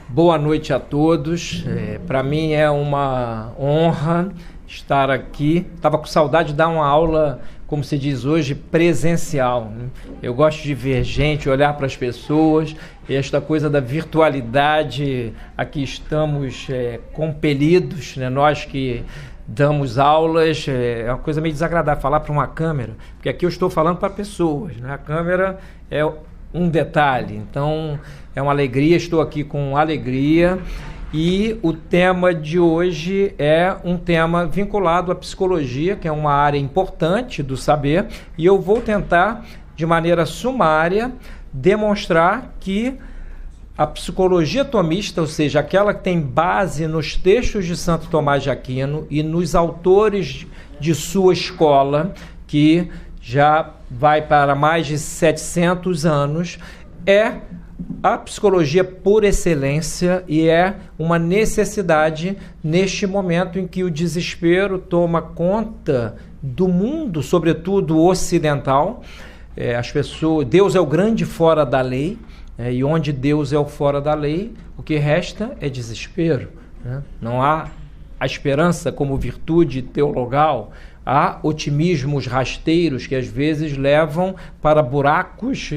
Boa noite a todos. Para mim é uma honra estar aqui. Estava com saudade de dar uma aula, como se diz hoje, presencial, né? Eu gosto de ver gente, olhar para as pessoas, e esta coisa da virtualidade, aqui estamos compelidos, né? Nós que damos aulas, é uma coisa meio desagradável falar para uma câmera, porque aqui eu estou falando para pessoas, né? A câmera é um detalhe, então é uma alegria, estou aqui com alegria. E o tema de hoje é um tema vinculado à psicologia, que é uma área importante do saber, e eu vou tentar, de maneira sumária, demonstrar que a psicologia tomista, ou seja, aquela que tem base nos textos de Santo Tomás de Aquino e nos autores de sua escola, que já vai para mais de 700 anos, é a psicologia por excelência e é uma necessidade neste momento em que o desespero toma conta do mundo, sobretudo ocidental. As pessoas, Deus é o grande fora da lei, e onde Deus é o fora da lei, o que resta é desespero, né? Não há a esperança como virtude teologal, há otimismos rasteiros que às vezes levam para buracos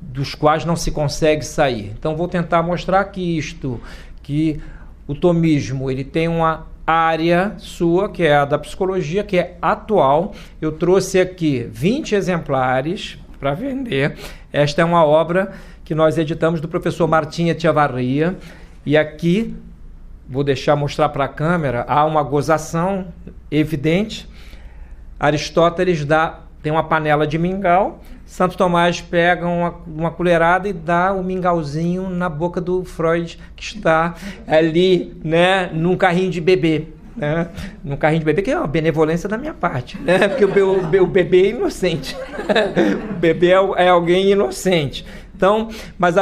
dos quais não se consegue sair. Então vou tentar mostrar que o tomismo ele tem uma área sua, que é a da psicologia, que é atual. Eu trouxe aqui 20 exemplares para vender. Esta é uma obra que nós editamos do professor Martim Echevarria, e aqui vou mostrar para a câmera, há uma gozação evidente. Aristóteles tem uma panela de mingau, Santo Tomás pega uma colherada e dá o mingauzinho na boca do Freud, que está ali, né, num carrinho de bebê. Né? Num carrinho de bebê, que é uma benevolência da minha parte, né? Porque o bebê é inocente. O bebê é alguém inocente. Então, mas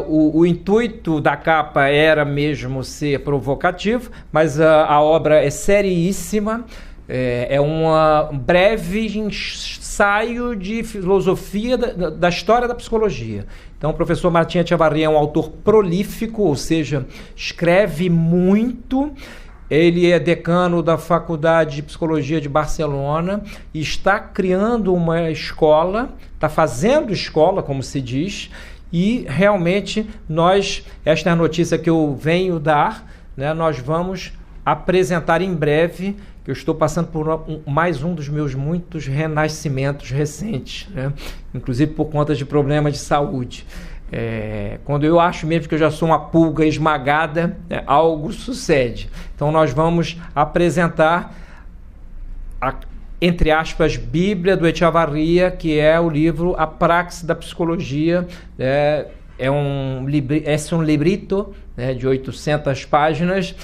o intuito da capa era mesmo ser provocativo, mas a obra é seriíssima. É um breve ensaio de filosofia da história da psicologia. Então, o professor Martim Echevarria é um autor prolífico, ou seja, escreve muito. Ele é decano da Faculdade de Psicologia de Barcelona e está criando uma escola, está fazendo escola, como se diz, e realmente esta é a notícia que eu venho dar, né? Nós vamos apresentar em breve, que eu estou passando por mais um dos meus muitos renascimentos recentes, né? Inclusive por conta de problemas de saúde. Quando eu acho mesmo que eu já sou uma pulga esmagada, algo sucede. Então nós vamos apresentar entre aspas, Bíblia do Echevarria, que é o livro A Praxe da Psicologia. É um librito, né, de 800 páginas,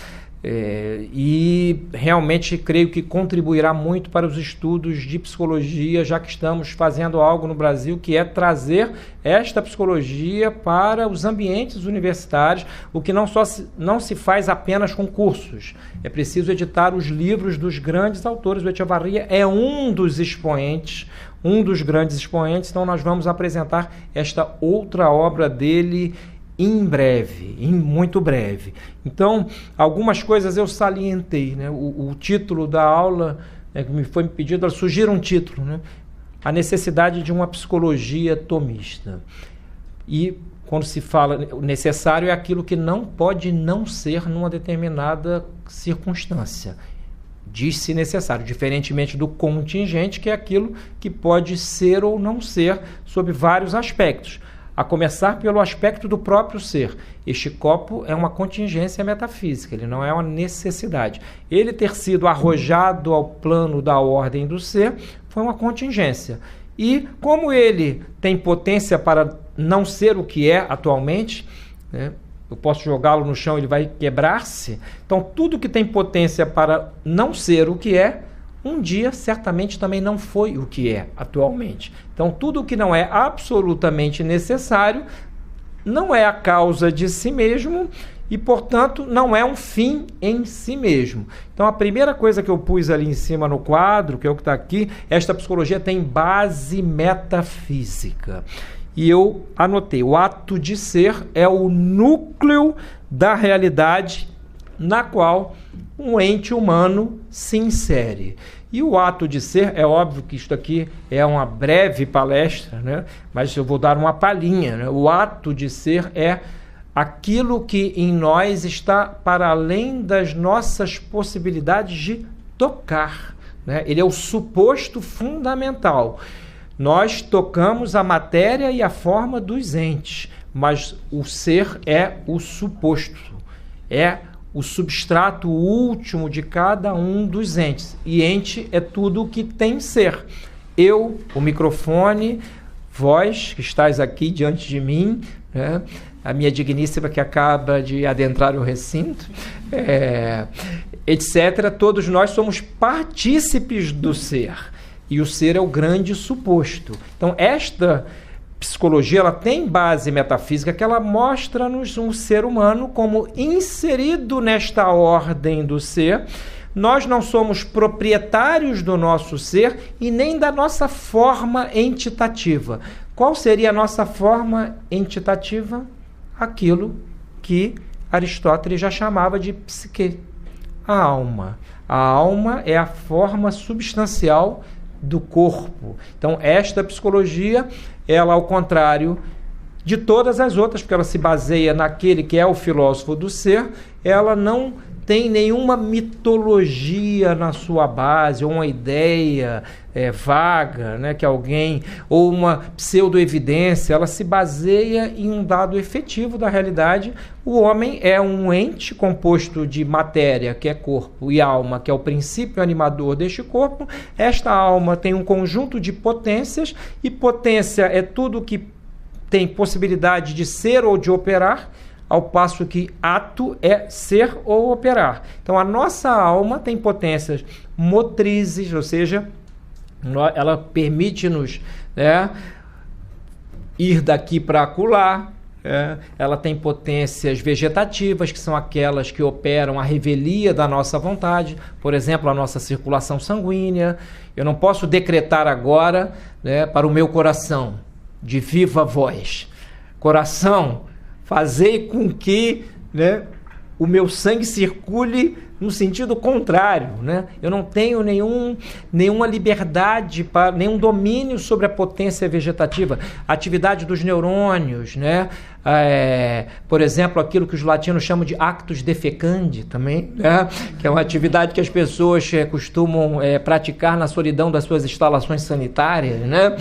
e realmente creio que contribuirá muito para os estudos de psicologia, já que estamos fazendo algo no Brasil que é trazer esta psicologia para os ambientes universitários, o que não se faz apenas com cursos. É preciso editar os livros dos grandes autores. O Echevarria é um dos expoentes, um dos grandes expoentes. Então nós vamos apresentar esta outra obra dele em breve, muito breve. Então, algumas coisas eu salientei, né? O título da aula, que me foi pedido, surgiu um título, né? A necessidade de uma psicologia tomista. E quando se fala necessário, é aquilo que não pode não ser numa determinada circunstância. Diz-se necessário, diferentemente do contingente, que é aquilo que pode ser ou não ser sob vários aspectos. A começar pelo aspecto do próprio ser. Este copo é uma contingência metafísica, ele não é uma necessidade. Ele ter sido arrojado ao plano da ordem do ser foi uma contingência. E como ele tem potência para não ser o que é atualmente, né? Eu posso jogá-lo no chão, ele vai quebrar-se. Então, tudo que tem potência para não ser o que é, um dia certamente também não foi o que é atualmente. Então, tudo o que não é absolutamente necessário não é a causa de si mesmo e, portanto, não é um fim em si mesmo. Então, a primeira coisa que eu pus ali em cima no quadro, que é o que está aqui, esta psicologia tem base metafísica. e eu anotei, o ato de ser é o núcleo da realidade na qual um ente humano se insere. E o ato de ser, é óbvio que isto aqui é uma breve palestra, né? Mas eu vou dar uma palhinha, né? O ato de ser é aquilo que em nós está para além das nossas possibilidades de tocar, né? Ele é o suposto fundamental. Nós tocamos a matéria e a forma dos entes, mas o ser é o suposto, é o substrato último de cada um dos entes. E ente é tudo o que tem ser. Eu, o microfone, vós que estáis aqui diante de mim, né? A minha digníssima que acaba de adentrar o recinto, etc. Todos nós somos partícipes do ser. E o ser é o grande suposto. Então, esta psicologia ela tem base metafísica que ela mostra-nos um ser humano como inserido nesta ordem do ser. Nós não somos proprietários do nosso ser e nem da nossa forma entitativa. Qual seria a nossa forma entitativa? Aquilo que Aristóteles já chamava de psique, a alma. A alma é a forma substancial do corpo. Então, esta psicologia, ela, ao contrário de todas as outras, porque ela se baseia naquele que é o filósofo do ser, ela não tem nenhuma mitologia na sua base, ou uma ideia vaga, né, que alguém, ou uma pseudo-evidência, ela se baseia em um dado efetivo da realidade. O homem é um ente composto de matéria, que é corpo, e alma, que é o princípio animador deste corpo. Esta alma tem um conjunto de potências, e potência é tudo que tem possibilidade de ser ou de operar, ao passo que ato é ser ou operar. Então, a nossa alma tem potências motrizes, ou seja, ela permite-nos, né, ir daqui para acolá. Ela tem potências vegetativas, que são aquelas que operam a revelia da nossa vontade, por exemplo, a nossa circulação sanguínea. Eu não posso decretar agora, né, para o meu coração, de viva voz: coração, fazei com que, né, o meu sangue circule no sentido contrário, né? Eu não tenho nenhuma liberdade, nenhum domínio sobre a potência vegetativa. A atividade dos neurônios, né? Por exemplo, aquilo que os latinos chamam de actus defecandi também, né? Que é uma atividade que as pessoas costumam praticar na solidão das suas instalações sanitárias, né?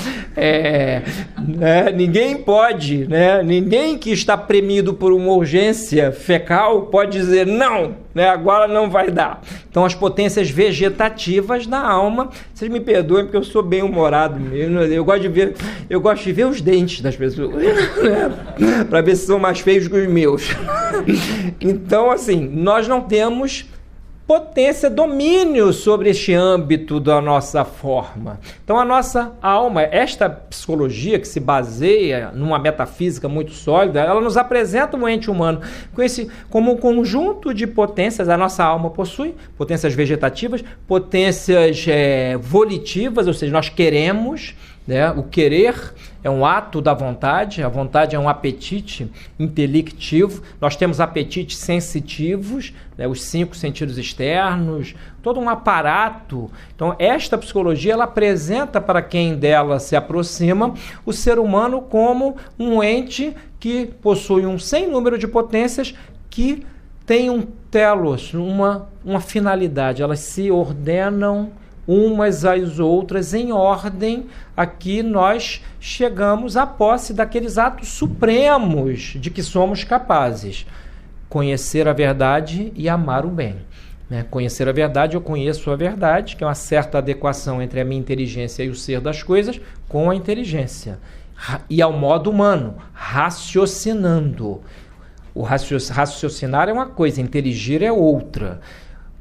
Ninguém pode, né? Ninguém que está premido por uma urgência fecal pode dizer não, né? Agora não vai dar. Então, as potências vegetativas da alma, vocês me perdoem porque eu sou bem humorado mesmo, eu gosto de ver os dentes das pessoas, né? Para ver se são mais feios que os meus. Então, assim, nós não temos potência, domínio sobre este âmbito da nossa forma. Então, a nossa alma, esta psicologia que se baseia numa metafísica muito sólida, ela nos apresenta o ente humano como um conjunto de potências. A nossa alma possui potências vegetativas, potências volitivas, ou seja, nós queremos, né? O querer é um ato da vontade, a vontade é um apetite intelectivo. Nós temos apetites sensitivos, né? Os 5 sentidos externos, todo um aparato. Então, esta psicologia, ela apresenta para quem dela se aproxima o ser humano como um ente que possui um sem número de potências que tem um telos, uma finalidade. Elas se ordenam umas às outras em ordem. Aqui nós chegamos à posse daqueles atos supremos de que somos capazes: conhecer a verdade e amar o bem, né? Conhecer a verdade, eu conheço a verdade, que é uma certa adequação entre a minha inteligência e o ser das coisas com a inteligência, e ao modo humano, raciocinando. O raciocinar é uma coisa, inteligir é outra.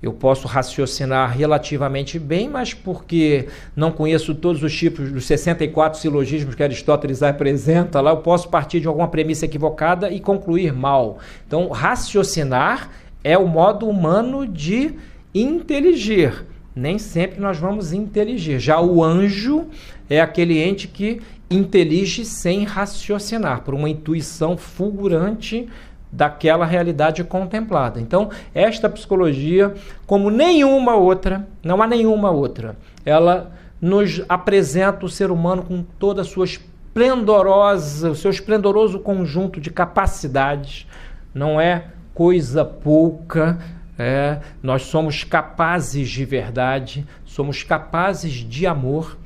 Eu posso raciocinar relativamente bem, mas porque não conheço todos os tipos dos 64 silogismos que Aristóteles apresenta lá, eu posso partir de alguma premissa equivocada e concluir mal. Então, raciocinar é o modo humano de inteligir, nem sempre nós vamos inteligir. Já o anjo é aquele ente que intelige sem raciocinar, por uma intuição fulgurante daquela realidade contemplada. Então, esta psicologia, como nenhuma outra, não há nenhuma outra, ela nos apresenta o ser humano com toda a sua esplendorosa, o seu esplendoroso conjunto de capacidades. Não é coisa pouca, nós somos capazes de verdade, somos capazes de amor.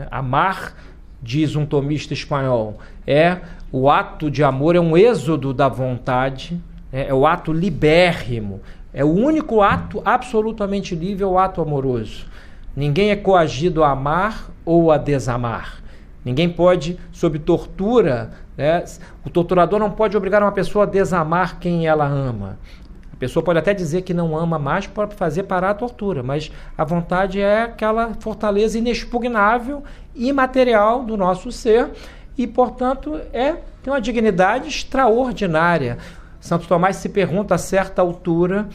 Amar, diz um tomista espanhol, o ato de amor é um êxodo da vontade, é o ato libérrimo, é o único ato absolutamente livre, é o ato amoroso. Ninguém é coagido a amar ou a desamar. Ninguém pode, sob tortura, o torturador não pode obrigar uma pessoa a desamar quem ela ama. A pessoa pode até dizer que não ama mais para fazer parar a tortura, mas a vontade é aquela fortaleza inexpugnável, imaterial do nosso ser e, portanto, tem uma dignidade extraordinária. Santo Tomás se pergunta a certa altura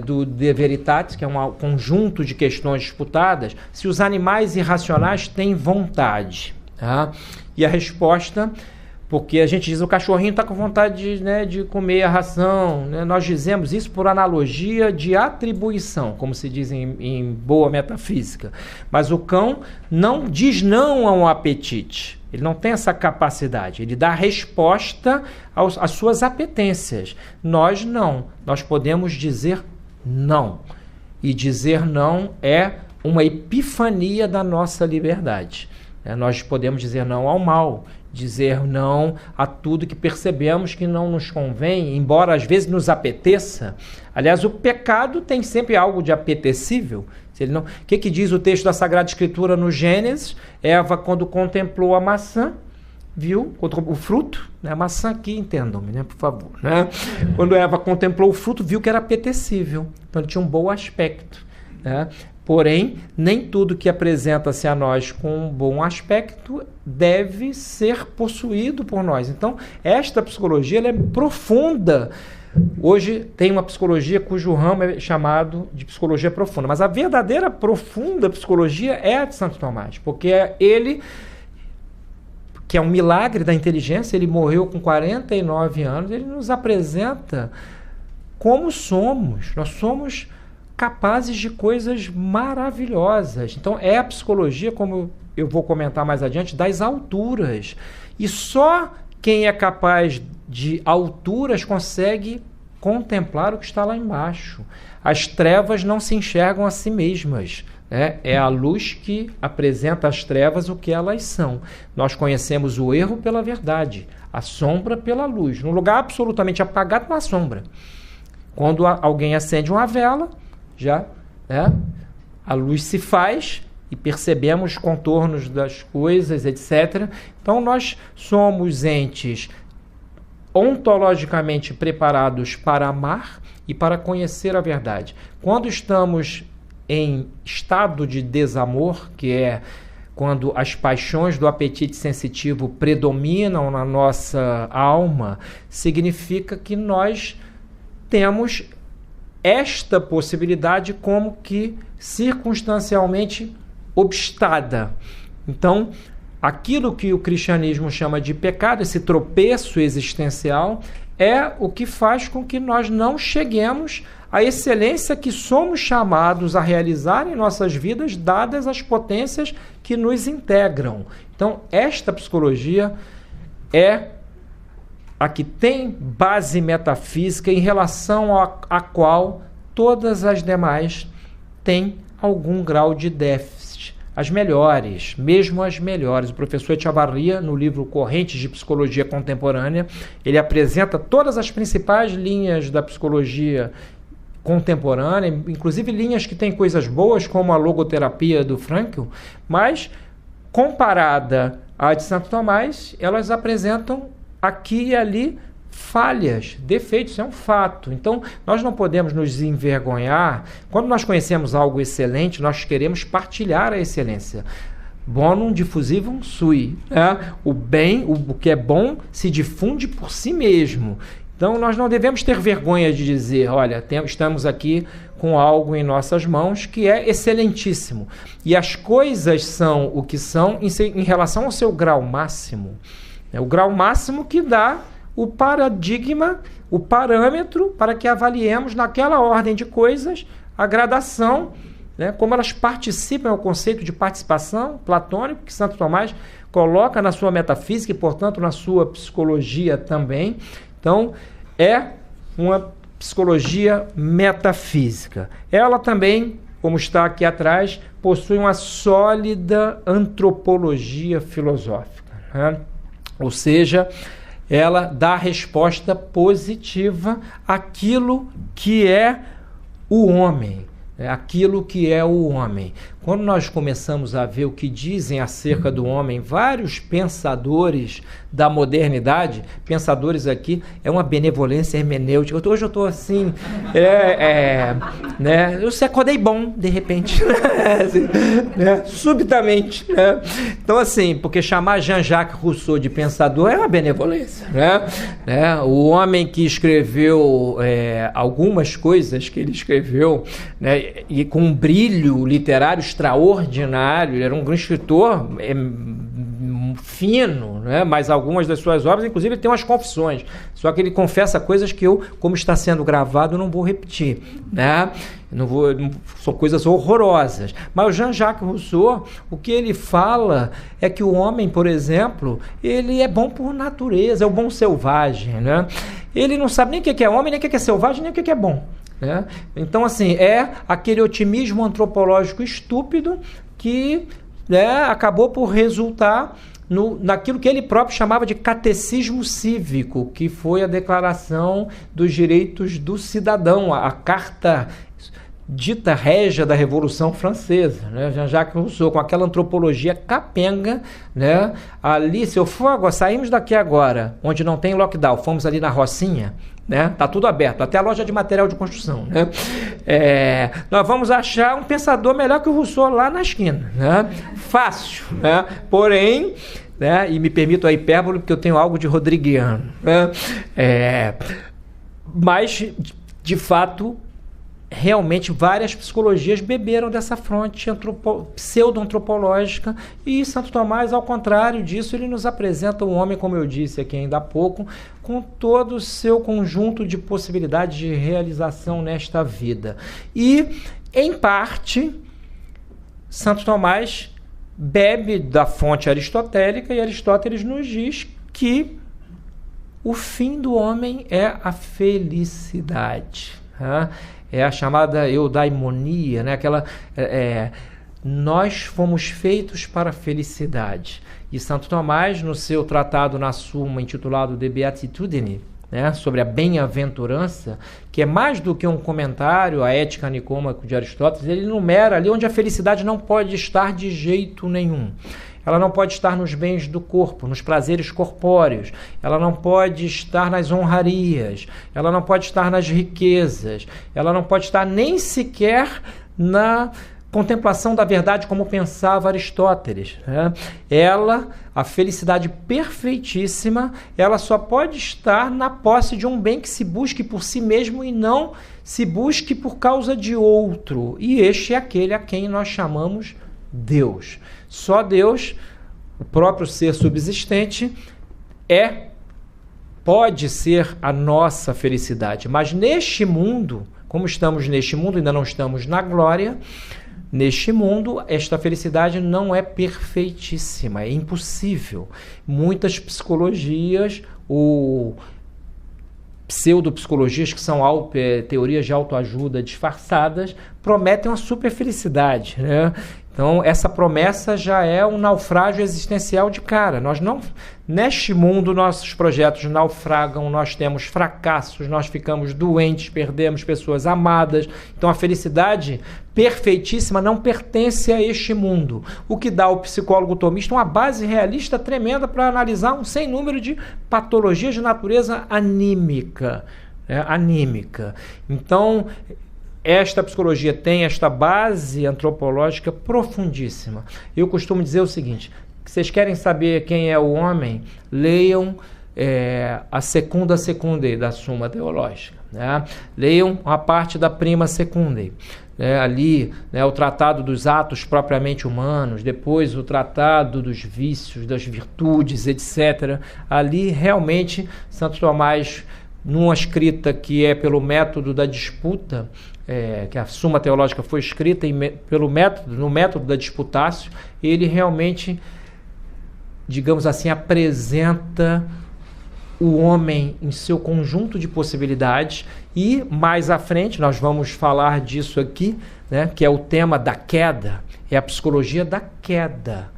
do De Veritatis, que é um conjunto de questões disputadas, se os animais irracionais têm vontade. Tá? E a resposta, porque a gente diz o cachorrinho está com vontade de comer a ração, nós dizemos isso por analogia de atribuição, como se diz em boa metafísica. Mas o cão não diz não a um apetite. Ele não tem essa capacidade, ele dá resposta às suas apetências. Nós não, nós podemos dizer não. E dizer não é uma epifania da nossa liberdade. Nós podemos dizer não ao mal, dizer não a tudo que percebemos que não nos convém, embora às vezes nos apeteça. Aliás, o pecado tem sempre algo de apetecível. O que diz o texto da Sagrada Escritura no Gênesis? Eva, quando contemplou a maçã, viu o fruto, a maçã aqui, entendam-me, por favor. Quando Eva contemplou o fruto, viu que era apetecível, então ele tinha um bom aspecto. Porém, nem tudo que apresenta-se a nós com um bom aspecto deve ser possuído por nós. Então, esta psicologia ela é profunda. Hoje tem uma psicologia cujo ramo é chamado de psicologia profunda, mas a verdadeira profunda psicologia é a de Santo Tomás, porque ele, que é um milagre da inteligência, ele morreu com 49 anos, ele nos apresenta como somos. Nós somos capazes de coisas maravilhosas. Então, é a psicologia, como eu vou comentar mais adiante, das alturas. E só quem é capaz de alturas consegue contemplar o que está lá embaixo. As trevas não se enxergam a si mesmas. É a luz que apresenta às trevas o que elas são. Nós conhecemos o erro pela verdade, a sombra pela luz. Num lugar absolutamente apagado, não há sombra. Quando alguém acende uma vela, a luz se faz e percebemos os contornos das coisas, etc. Então, nós somos entes ontologicamente preparados para amar e para conhecer a verdade. Quando estamos em estado de desamor, que é quando as paixões do apetite sensitivo predominam na nossa alma, significa que nós temos esta possibilidade como que circunstancialmente obstada. Então, aquilo que o cristianismo chama de pecado, esse tropeço existencial, é o que faz com que nós não cheguemos à excelência que somos chamados a realizar em nossas vidas, dadas as potências que nos integram. Então, esta psicologia é a que tem base metafísica em relação à qual todas as demais têm algum grau de déficit. As melhores, mesmo as melhores. O professor Echavarria, no livro Correntes de Psicologia Contemporânea, ele apresenta todas as principais linhas da psicologia contemporânea, inclusive linhas que têm coisas boas, como a logoterapia do Frankl, mas, comparada à de Santo Tomás, elas apresentam aqui e ali falhas, defeitos, é um fato. Então, nós não podemos nos envergonhar. Quando nós conhecemos algo excelente, nós queremos partilhar a excelência. Bonum diffusivum sui. O bem, o que é bom, se difunde por si mesmo. Então, nós não devemos ter vergonha de dizer, olha, estamos aqui com algo em nossas mãos que é excelentíssimo. E as coisas são o que são em relação ao seu grau máximo. É o grau máximo que dá o paradigma, o parâmetro para que avaliemos naquela ordem de coisas a gradação, né, como elas participam, é o conceito de participação platônico que Santo Tomás coloca na sua metafísica e, portanto, na sua psicologia também. Então, é uma psicologia metafísica. Ela também, como está aqui atrás, possui uma sólida antropologia filosófica, né? Ou seja, ela dá resposta positiva àquilo que é o homem. Aquilo que é o homem. Quando nós começamos a ver o que dizem acerca do homem, vários pensadores da modernidade, pensadores aqui, é uma benevolência hermenêutica. Hoje eu estou assim, né? Eu acordei bom, de repente, assim, né? Subitamente. Né? Então, assim, porque chamar Jean-Jacques Rousseau de pensador é uma benevolência. Né? O homem que escreveu algumas coisas que ele escreveu, né? E com um brilho literário extraordinário, ele era um grande escritor fino, né? Mas algumas das suas obras, inclusive, ele tem umas confissões, só que ele confessa coisas que eu, como está sendo gravado, não vou repetir, né? São coisas horrorosas. Mas o Jean-Jacques Rousseau, o que ele fala é que o homem, por exemplo, ele é bom por natureza, é o bom selvagem, né? Ele não sabe nem o que é homem, nem o que é selvagem, nem o que é bom. Né? Então, assim, é aquele otimismo antropológico estúpido que, né, acabou por resultar naquilo que ele próprio chamava de catecismo cívico, que foi a Declaração dos Direitos do Cidadão, a carta dita régia da Revolução Francesa, né? Jean-Jacques Rousseau, com aquela antropologia capenga, né? Ali, se eu for, saímos daqui agora, onde não tem lockdown, fomos ali na Rocinha, né? Tá tudo aberto, até a loja de material de construção, né? Nós vamos achar um pensador melhor que o Rousseau lá na esquina, né? Fácil, né? Porém, né? E me permito a hipérbole, porque eu tenho algo de rodriguiano, né? Mas, de fato, realmente várias psicologias beberam dessa fronte pseudo-antropológica, e Santo Tomás, ao contrário disso, ele nos apresenta o homem, como eu disse aqui ainda há pouco, com todo o seu conjunto de possibilidades de realização nesta vida. E, em parte, Santo Tomás bebe da fonte aristotélica, e Aristóteles nos diz que o fim do homem é a felicidade, né? É a chamada eudaimonia, né? Nós fomos feitos para a felicidade. E Santo Tomás, no seu tratado na Suma, intitulado De Beatitudine, né, sobre a bem-aventurança, que é mais do que um comentário à ética nicômaco de Aristóteles, ele enumera ali onde a felicidade não pode estar de jeito nenhum. Ela não pode estar nos bens do corpo, nos prazeres corpóreos. Ela não pode estar nas honrarias. Ela não pode estar nas riquezas. Ela não pode estar nem sequer na contemplação da verdade, como pensava Aristóteles, né? A felicidade perfeitíssima, ela só pode estar na posse de um bem que se busque por si mesmo e não se busque por causa de outro. E este é aquele a quem nós chamamos Deus. Só Deus, o próprio ser subsistente, pode ser a nossa felicidade. Mas neste mundo, como estamos neste mundo, ainda não estamos na glória, neste mundo, esta felicidade não é perfeitíssima, é impossível. Muitas psicologias, pseudopsicologias, que são teorias de autoajuda disfarçadas, prometem uma super felicidade, né? Então, essa promessa já é um naufrágio existencial de cara. Neste mundo, nossos projetos naufragam, nós temos fracassos, nós ficamos doentes, perdemos pessoas amadas. Então, a felicidade perfeitíssima não pertence a este mundo. O que dá ao psicólogo tomista uma base realista tremenda para analisar um sem número de patologias de natureza anímica. Então, esta psicologia tem esta base antropológica profundíssima. Eu costumo dizer o seguinte: vocês querem saber quem é o homem? Leiam a secunda secundae da Summa Theologica, né? Leiam a parte da prima secundae. Ali, né, o tratado dos atos propriamente humanos, depois o tratado dos vícios, das virtudes, etc. Ali, realmente, Santo Tomás, numa escrita que é pelo método da disputa, que a Summa Theologica foi escrita no método da disputácio, ele realmente, digamos assim, apresenta o homem em seu conjunto de possibilidades, e mais à frente nós vamos falar disso aqui, né, que é o tema da queda, é a psicologia da queda.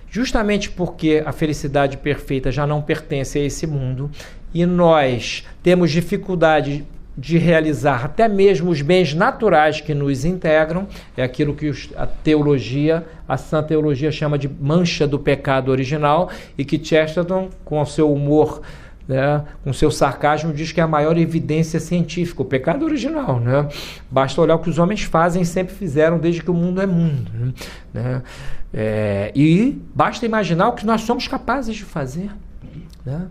Justamente porque a felicidade perfeita já não pertence a esse mundo e nós temos dificuldade de realizar até mesmo os bens naturais que nos integram, é aquilo que a sã teologia chama de mancha do pecado original, e que Chesterton, com o seu humor, né, com seu sarcasmo, diz que é a maior evidência científica, o pecado original, né? Basta olhar o que os homens fazem e sempre fizeram desde que o mundo é mundo, né? E basta imaginar o que nós somos capazes de fazer, né?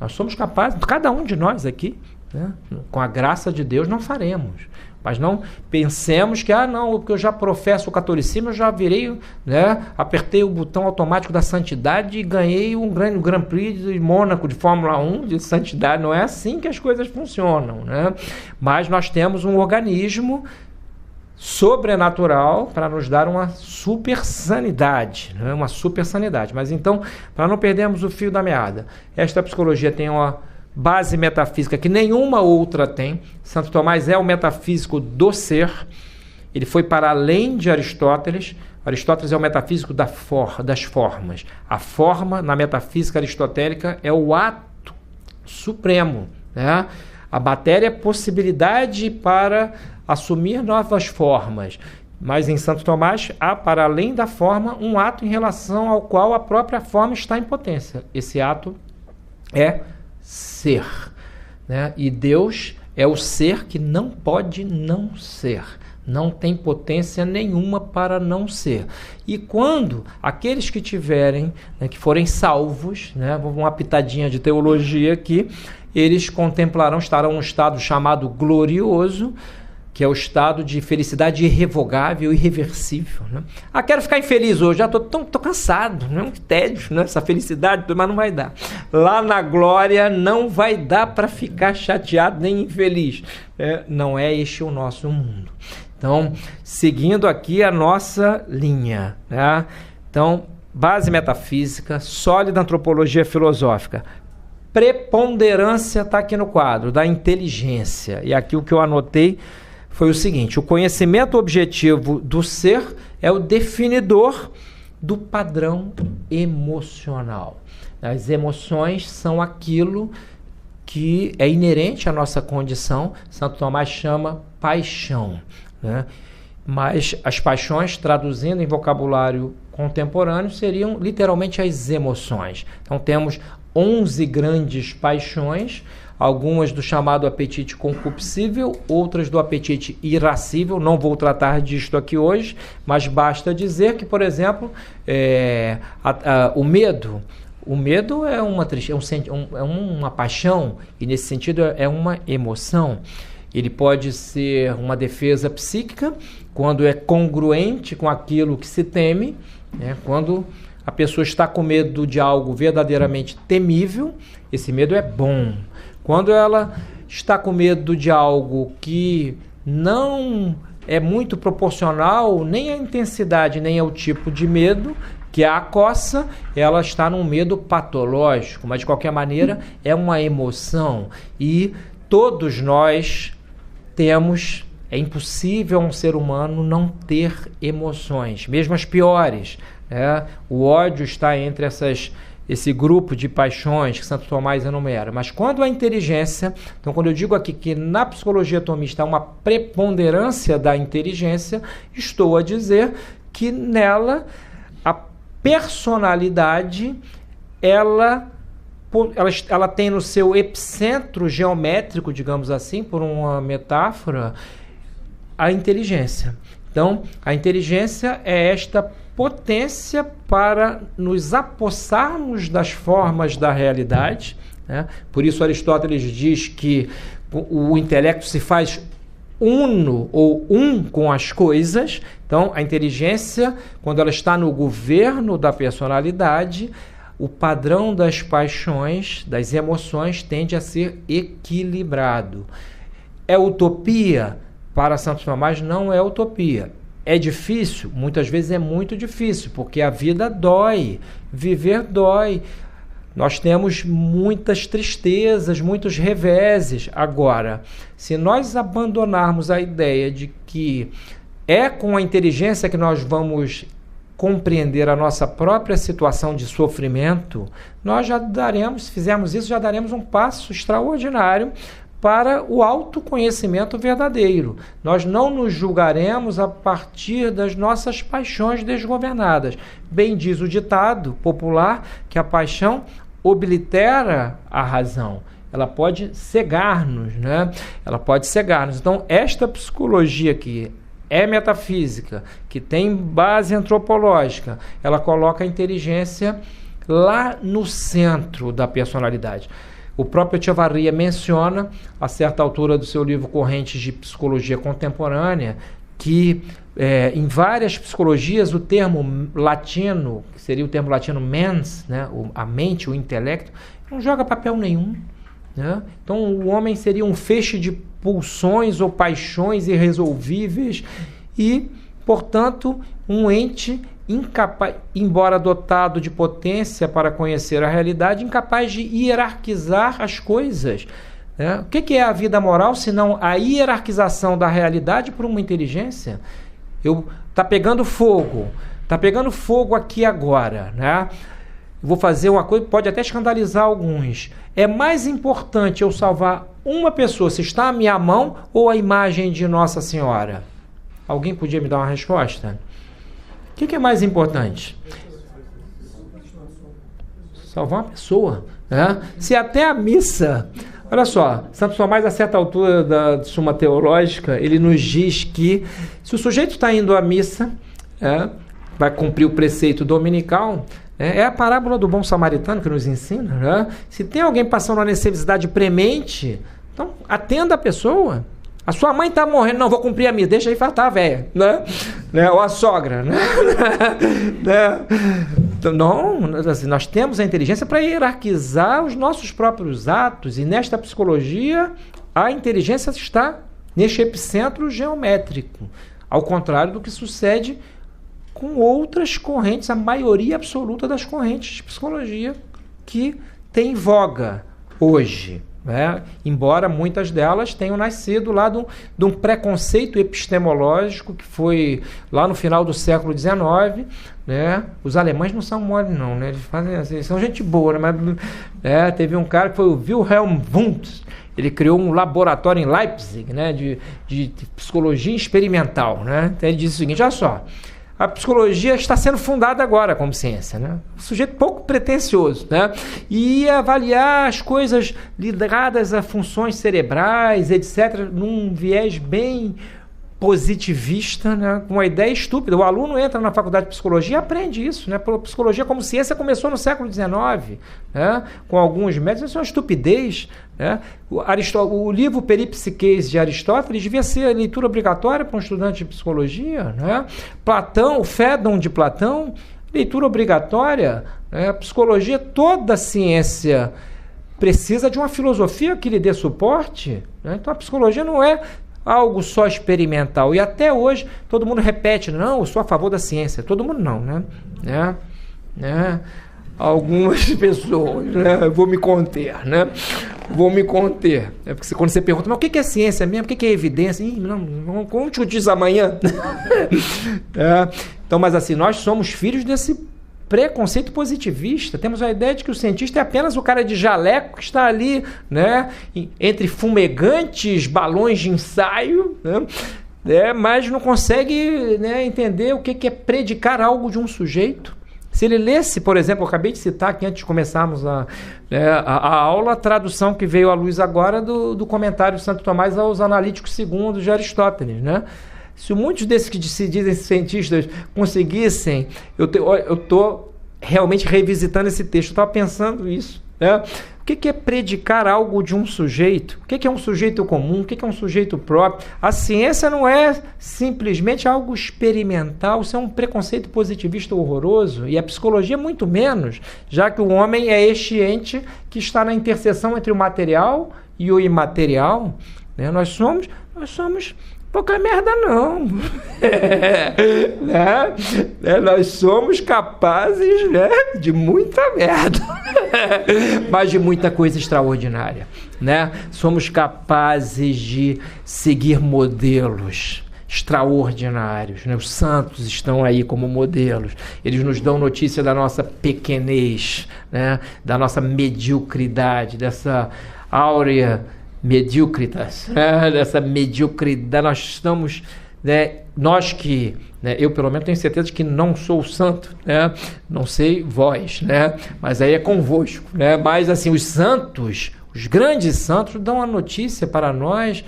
Nós somos capazes, cada um de nós aqui, né, com a graça de Deus, não faremos. Mas não pensemos que, não, porque eu já professo o catolicismo, eu já virei, né, apertei o botão automático da santidade e ganhei um Grand Prix de Mônaco de Fórmula 1 de santidade. Não é assim que as coisas funcionam, né? Mas nós temos um organismo sobrenatural para nos dar uma super sanidade, né? Uma super sanidade. Mas então, para não perdermos o fio da meada, esta psicologia tem uma base metafísica que nenhuma outra tem. Santo Tomás é o metafísico do ser. Ele foi para além de Aristóteles. Aristóteles é o metafísico das formas. A forma, na metafísica aristotélica, é o ato supremo, né? A matéria é possibilidade para assumir novas formas. Mas em Santo Tomás há, para além da forma, um ato em relação ao qual a própria forma está em potência. Esse ato é ser, né? E Deus é o ser que não pode não ser, não tem potência nenhuma para não ser. E quando aqueles que tiverem, né, que forem salvos, né, uma pitadinha de teologia aqui, eles contemplarão, estarão num estado chamado glorioso, que é o estado de felicidade irrevogável, irreversível, né? Quero ficar infeliz hoje, já tô cansado, né? Um tédio, né? Essa felicidade, mas não vai dar. Lá na glória não vai dar para ficar chateado nem infeliz. Não é este o nosso mundo. Então, seguindo aqui a nossa linha, né? Então, base metafísica, sólida antropologia filosófica. Preponderância está aqui no quadro, da inteligência. E aqui o que eu anotei foi o seguinte: o conhecimento objetivo do ser é o definidor do padrão emocional. As emoções são aquilo que é inerente à nossa condição. Santo Tomás chama paixão, né? Mas as paixões, traduzindo em vocabulário contemporâneo, seriam literalmente as emoções. Então temos 11 grandes paixões, algumas do chamado apetite concupiscível, outras do apetite irascível. Não vou tratar disto aqui hoje, mas basta dizer que, por exemplo, o medo. O medo é uma paixão, e nesse sentido é uma emoção. Ele pode ser uma defesa psíquica, quando é congruente com aquilo que se teme, né? Quando a pessoa está com medo de algo verdadeiramente temível, esse medo é bom. Quando ela está com medo de algo que não é muito proporcional nem à intensidade, nem ao tipo de medo que a acossa, ela está num medo patológico, mas de qualquer maneira é uma emoção. E todos nós temos, é impossível a um ser humano não ter emoções, mesmo as piores. O ódio está entre esse grupo de paixões que Santo Tomás enumera. Mas quando a inteligência, então quando eu digo aqui que na psicologia tomista há uma preponderância da inteligência, estou a dizer que nela a personalidade ela tem no seu epicentro geométrico, digamos assim, por uma metáfora, a inteligência. Então, a inteligência é esta potência para nos apossarmos das formas da realidade, né? Por isso Aristóteles diz que o intelecto se faz uno ou um com as coisas. Então, a inteligência, quando ela está no governo da personalidade, o padrão das paixões, das emoções, tende a ser equilibrado. É utopia? Para Santo Tomás, não é utopia. É difícil? Muitas vezes é muito difícil, porque a vida dói, viver dói. Nós temos muitas tristezas, muitos reveses. Agora, se nós abandonarmos a ideia de que é com a inteligência que nós vamos compreender a nossa própria situação de sofrimento, nós já daremos, se fizermos isso, já daremos um passo extraordinário para o autoconhecimento verdadeiro. Nós não nos julgaremos a partir das nossas paixões desgovernadas. Bem diz o ditado popular que a paixão oblitera a razão. Ela pode cegar-nos, né? Ela pode cegar-nos. Então, esta psicologia que é metafísica, que tem base antropológica, ela coloca a inteligência lá no centro da personalidade. O próprio Echevarria menciona, a certa altura do seu livro Correntes de Psicologia Contemporânea, que em várias psicologias o termo latino, que seria o termo latino mens, né, a mente, o intelecto, não joga papel nenhum, né? Então o homem seria um feixe de pulsões ou paixões irresolvíveis e, portanto, um ente incapaz, embora dotado de potência para conhecer a realidade, incapaz de hierarquizar as coisas, né? O que é a vida moral, senão a hierarquização da realidade por uma inteligência? Tá pegando fogo aqui agora, né? Vou fazer uma coisa que pode até escandalizar alguns. É mais importante eu salvar uma pessoa, se está à minha mão, ou a imagem de Nossa Senhora? Alguém podia me dar uma resposta? O que é mais importante? Salvar uma pessoa, né? Se até a missa... Olha só, Santo Tomás, a certa altura da Suma Teológica, ele nos diz que se o sujeito está indo à missa, vai cumprir o preceito dominical, é a parábola do bom samaritano que nos ensina, né? Se tem alguém passando uma necessidade premente, então atenda a pessoa. A sua mãe está morrendo, não, vou cumprir a missa, deixa aí fartar a velha, né? Ou a sogra, né? Então, não, assim, nós temos a inteligência para hierarquizar os nossos próprios atos, e nesta psicologia a inteligência está neste epicentro geométrico, ao contrário do que sucede com outras correntes, a maioria absoluta das correntes de psicologia que tem voga hoje, né? Embora muitas delas tenham nascido lá de um preconceito epistemológico que foi lá no final do século XIX, né? Os alemães não são mole não, né? Eles fazem assim, eles são gente boa, né? Mas teve um cara que foi o Wilhelm Wundt, ele criou um laboratório em Leipzig, né? de psicologia experimental, né? Então ele disse o seguinte: olha só, a psicologia está sendo fundada agora como ciência, né? Um sujeito pouco pretensioso, né? E avaliar as coisas ligadas a funções cerebrais, etc., num viés bem positivista, né? Com uma ideia estúpida. O aluno entra na faculdade de psicologia e aprende isso, né? A psicologia como ciência começou no século XIX, né? Com alguns métodos, isso é uma estupidez, né? O livro Peripsiquês de Aristóteles devia ser a leitura obrigatória para um estudante de psicologia, né? Platão, o Fédon de Platão, leitura obrigatória, né? A psicologia, toda a ciência precisa de uma filosofia que lhe dê suporte, né? Então a psicologia não é algo só experimental, e até hoje todo mundo repete, não, eu sou a favor da ciência. Todo mundo não, né? Algumas pessoas, né? Eu vou me conter, né? É porque quando você pergunta, mas o que é ciência mesmo? O que é evidência? Não, como te diz amanhã? Então, mas assim, nós somos filhos desse preconceito positivista. Temos a ideia de que o cientista é apenas o cara de jaleco que está ali, né, entre fumegantes balões de ensaio, né, mas não consegue, né, entender o que é predicar algo de um sujeito. Se ele lesse, por exemplo, eu acabei de citar aqui antes de começarmos a aula, a tradução que veio à luz agora do comentário de Santo Tomás aos Analíticos Segundos de Aristóteles, né? Se muitos desses que se dizem cientistas conseguissem... Eu estou realmente revisitando esse texto, eu estava pensando isso, né? O que é predicar algo de um sujeito? O que é um sujeito comum? O que é um sujeito próprio? A ciência não é simplesmente algo experimental, isso é um preconceito positivista horroroso, e a psicologia muito menos, já que o homem é este ente que está na interseção entre o material e o imaterial, né? Nós somos pouca merda não. Nós somos capazes, né, de muita merda, mas de muita coisa extraordinária, né? Somos capazes de seguir modelos extraordinários, né? Os santos estão aí como modelos, eles nos dão notícia da nossa pequenez, né? Da nossa mediocridade, dessa áurea medíocritas, dessa mediocridade. Nós estamos, né, nós que, né, eu pelo menos tenho certeza de que não sou santo, né, não sei vós, né, mas aí é convosco, né, mas assim, os santos, os grandes santos dão a notícia para nós,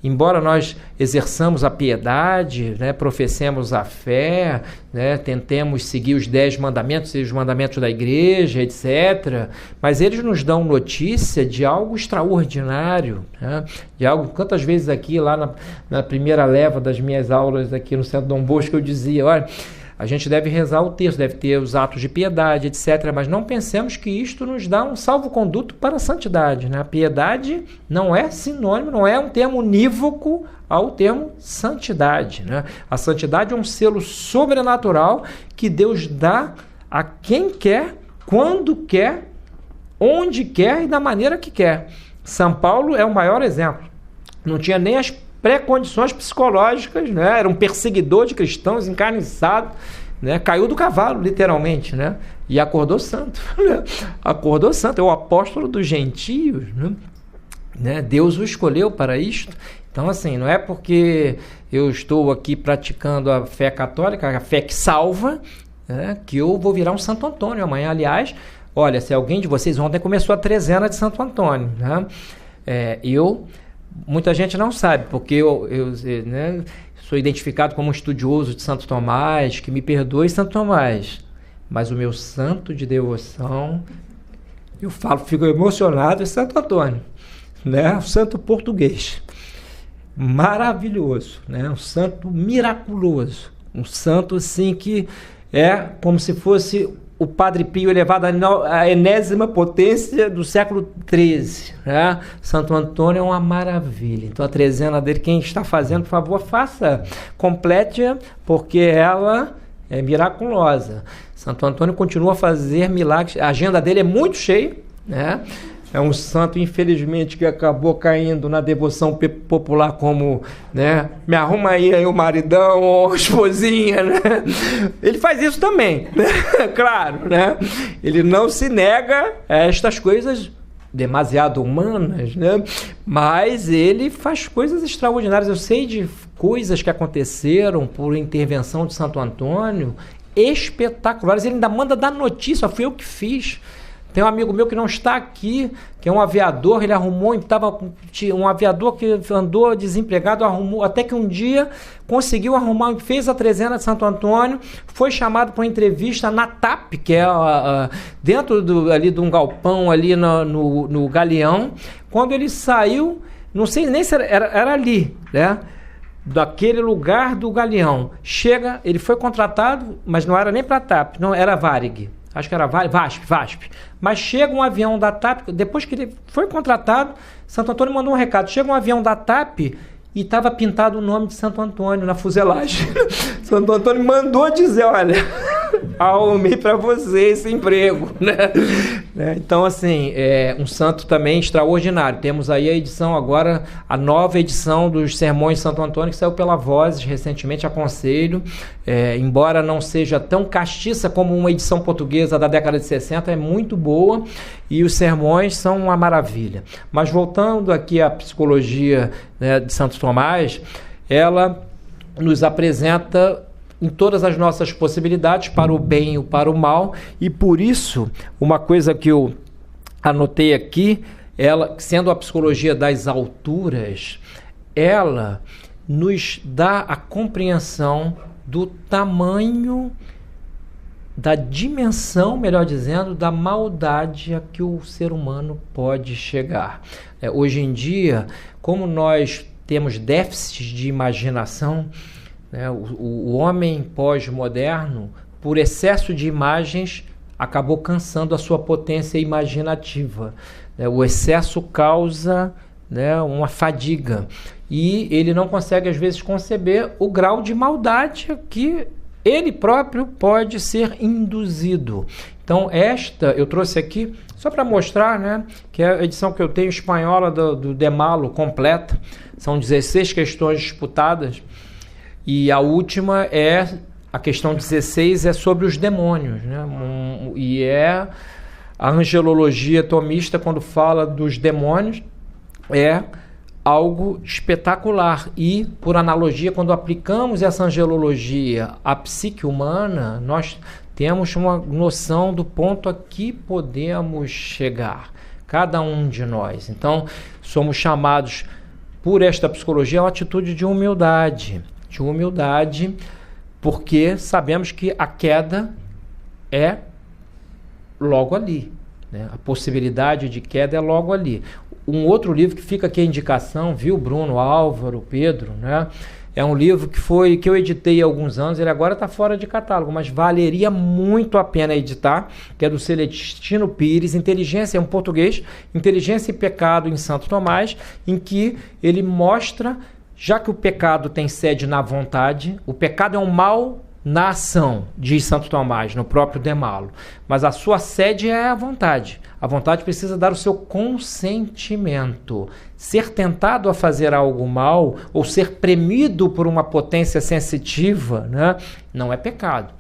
embora nós exerçamos a piedade, né, professemos a fé, né, tentemos seguir os 10 mandamentos e os mandamentos da igreja, etc., mas eles nos dão notícia de algo extraordinário, né, de algo, quantas vezes aqui, lá na primeira leva das minhas aulas aqui no Centro Dom Bosco, eu dizia, olha, a gente deve rezar o texto, deve ter os atos de piedade, etc., mas não pensemos que isto nos dá um salvo-conduto para a santidade, né? A piedade não é sinônimo, não é um termo unívoco ao termo santidade, né? A santidade é um selo sobrenatural que Deus dá a quem quer, quando quer, onde quer e da maneira que quer. São Paulo é o maior exemplo. Não tinha nem as pré-condições psicológicas, né? Era um perseguidor de cristãos, encarniçado, né? Caiu do cavalo, literalmente, né? E acordou santo. Acordou santo, é o apóstolo dos gentios, né? Deus o escolheu para isto. Então, assim, não é porque eu estou aqui praticando a fé católica, a fé que salva, né, que eu vou virar um Santo Antônio amanhã. Aliás, olha, se alguém de vocês ontem começou a trezena de Santo Antônio, né? Muita gente não sabe, porque eu né, sou identificado como um estudioso de Santo Tomás, que me perdoe Santo Tomás, mas o meu santo de devoção, eu falo, fico emocionado, é Santo Antônio, né? Um santo português, maravilhoso, né? Um santo miraculoso, um santo assim que é como se fosse o Padre Pio elevado à enésima potência do século XIII, né? Santo Antônio é uma maravilha. Então a trezena dele, quem está fazendo, por favor, faça, complete-a, porque ela é miraculosa. Santo Antônio continua a fazer milagres, a agenda dele é muito cheia, né? É um santo, infelizmente, que acabou caindo na devoção popular como, né, me arruma aí o maridão ou a esposinha, né? Ele faz isso também, né? Claro, né? Ele não se nega a estas coisas demasiado humanas, né? Mas ele faz coisas extraordinárias. Eu sei de coisas que aconteceram por intervenção de Santo Antônio, espetaculares. Ele ainda manda dar notícia, fui eu que fiz. Tem um amigo meu que não está aqui, que é um aviador, ele arrumou, um aviador que andou desempregado, arrumou, até que um dia conseguiu arrumar, fez a trezena de Santo Antônio, foi chamado para uma entrevista na TAP, que é dentro ali de um galpão ali no Galeão. Quando ele saiu, não sei nem se era ali, né? Daquele lugar do Galeão. Chega, ele foi contratado, mas não era nem para a TAP, não era Varig. Acho que era VASP. Mas chega um avião da TAP, depois que ele foi contratado, Santo Antônio mandou um recado. Chega um avião da TAP e estava pintado o nome de Santo Antônio na fuselagem. Santo Antônio mandou dizer, olha, arrumei para você esse emprego, né? Então, assim, é um santo também extraordinário. Temos aí a edição agora, a nova edição dos Sermões de Santo Antônio, que saiu pela Vozes recentemente, aconselho. Embora não seja tão castiça como uma edição portuguesa da década de 60, é muito boa e os sermões são uma maravilha. Mas voltando aqui à psicologia, né, de Santo Tomás, ela nos apresenta em todas as nossas possibilidades, para o bem ou para o mal, e por isso, uma coisa que eu anotei aqui, ela, sendo a psicologia das alturas, ela nos dá a compreensão do tamanho da dimensão, melhor dizendo, da maldade a que o ser humano pode chegar. Hoje em dia, como nós temos déficits de imaginação, né, o homem pós-moderno, por excesso de imagens, acabou cansando a sua potência imaginativa. O excesso causa, né, uma fadiga, e ele não consegue às vezes conceber o grau de maldade que ele próprio pode ser induzido. Então eu trouxe aqui só para mostrar, né, que é a edição que eu tenho espanhola do De Malo completa. São 16 questões disputadas, e a última a questão 16 é sobre os demônios, né? E a angelologia tomista, quando fala dos demônios, é algo espetacular. E, por analogia, quando aplicamos essa angelologia à psique humana, nós temos uma noção do ponto a que podemos chegar, cada um de nós. Então, somos chamados por esta psicologia a uma atitude de humildade, porque sabemos que a queda é logo ali, né? A possibilidade de queda é logo ali. Um outro livro que fica aqui a indicação, viu, Bruno, Álvaro, Pedro, né? É um livro que eu editei há alguns anos, ele agora está fora de catálogo, mas valeria muito a pena editar, que é do Celestino Pires, Inteligência, é um português, Inteligência e Pecado em Santo Tomás, em que ele mostra, já que o pecado tem sede na vontade, o pecado é um mal na ação, diz Santo Tomás, no próprio De Malo, mas a sua sede é a vontade. A vontade precisa dar o seu consentimento. Ser tentado a fazer algo mal ou ser premido por uma potência sensitiva, né, não é pecado.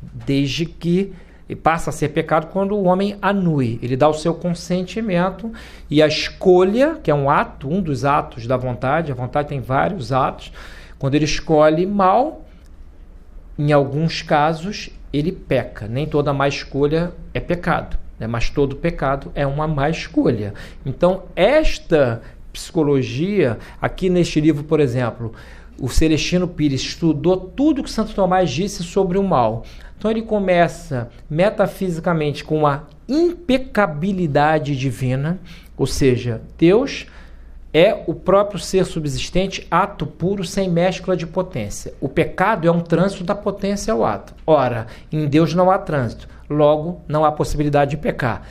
Desde que passa a ser pecado quando o homem anui. Ele dá o seu consentimento, e a escolha, que é um dos atos da vontade, a vontade tem vários atos, quando ele escolhe mal, em alguns casos, ele peca. Nem toda má escolha é pecado, né? Mas todo pecado é uma má escolha. Então, esta psicologia, aqui neste livro, por exemplo, o Celestino Pires estudou tudo que Santo Tomás disse sobre o mal. Então, ele começa metafisicamente com a impecabilidade divina, ou seja, Deus é o próprio ser subsistente, ato puro, sem mescla de potência. O pecado é um trânsito da potência ao ato. Ora, em Deus não há trânsito, logo não há possibilidade de pecar.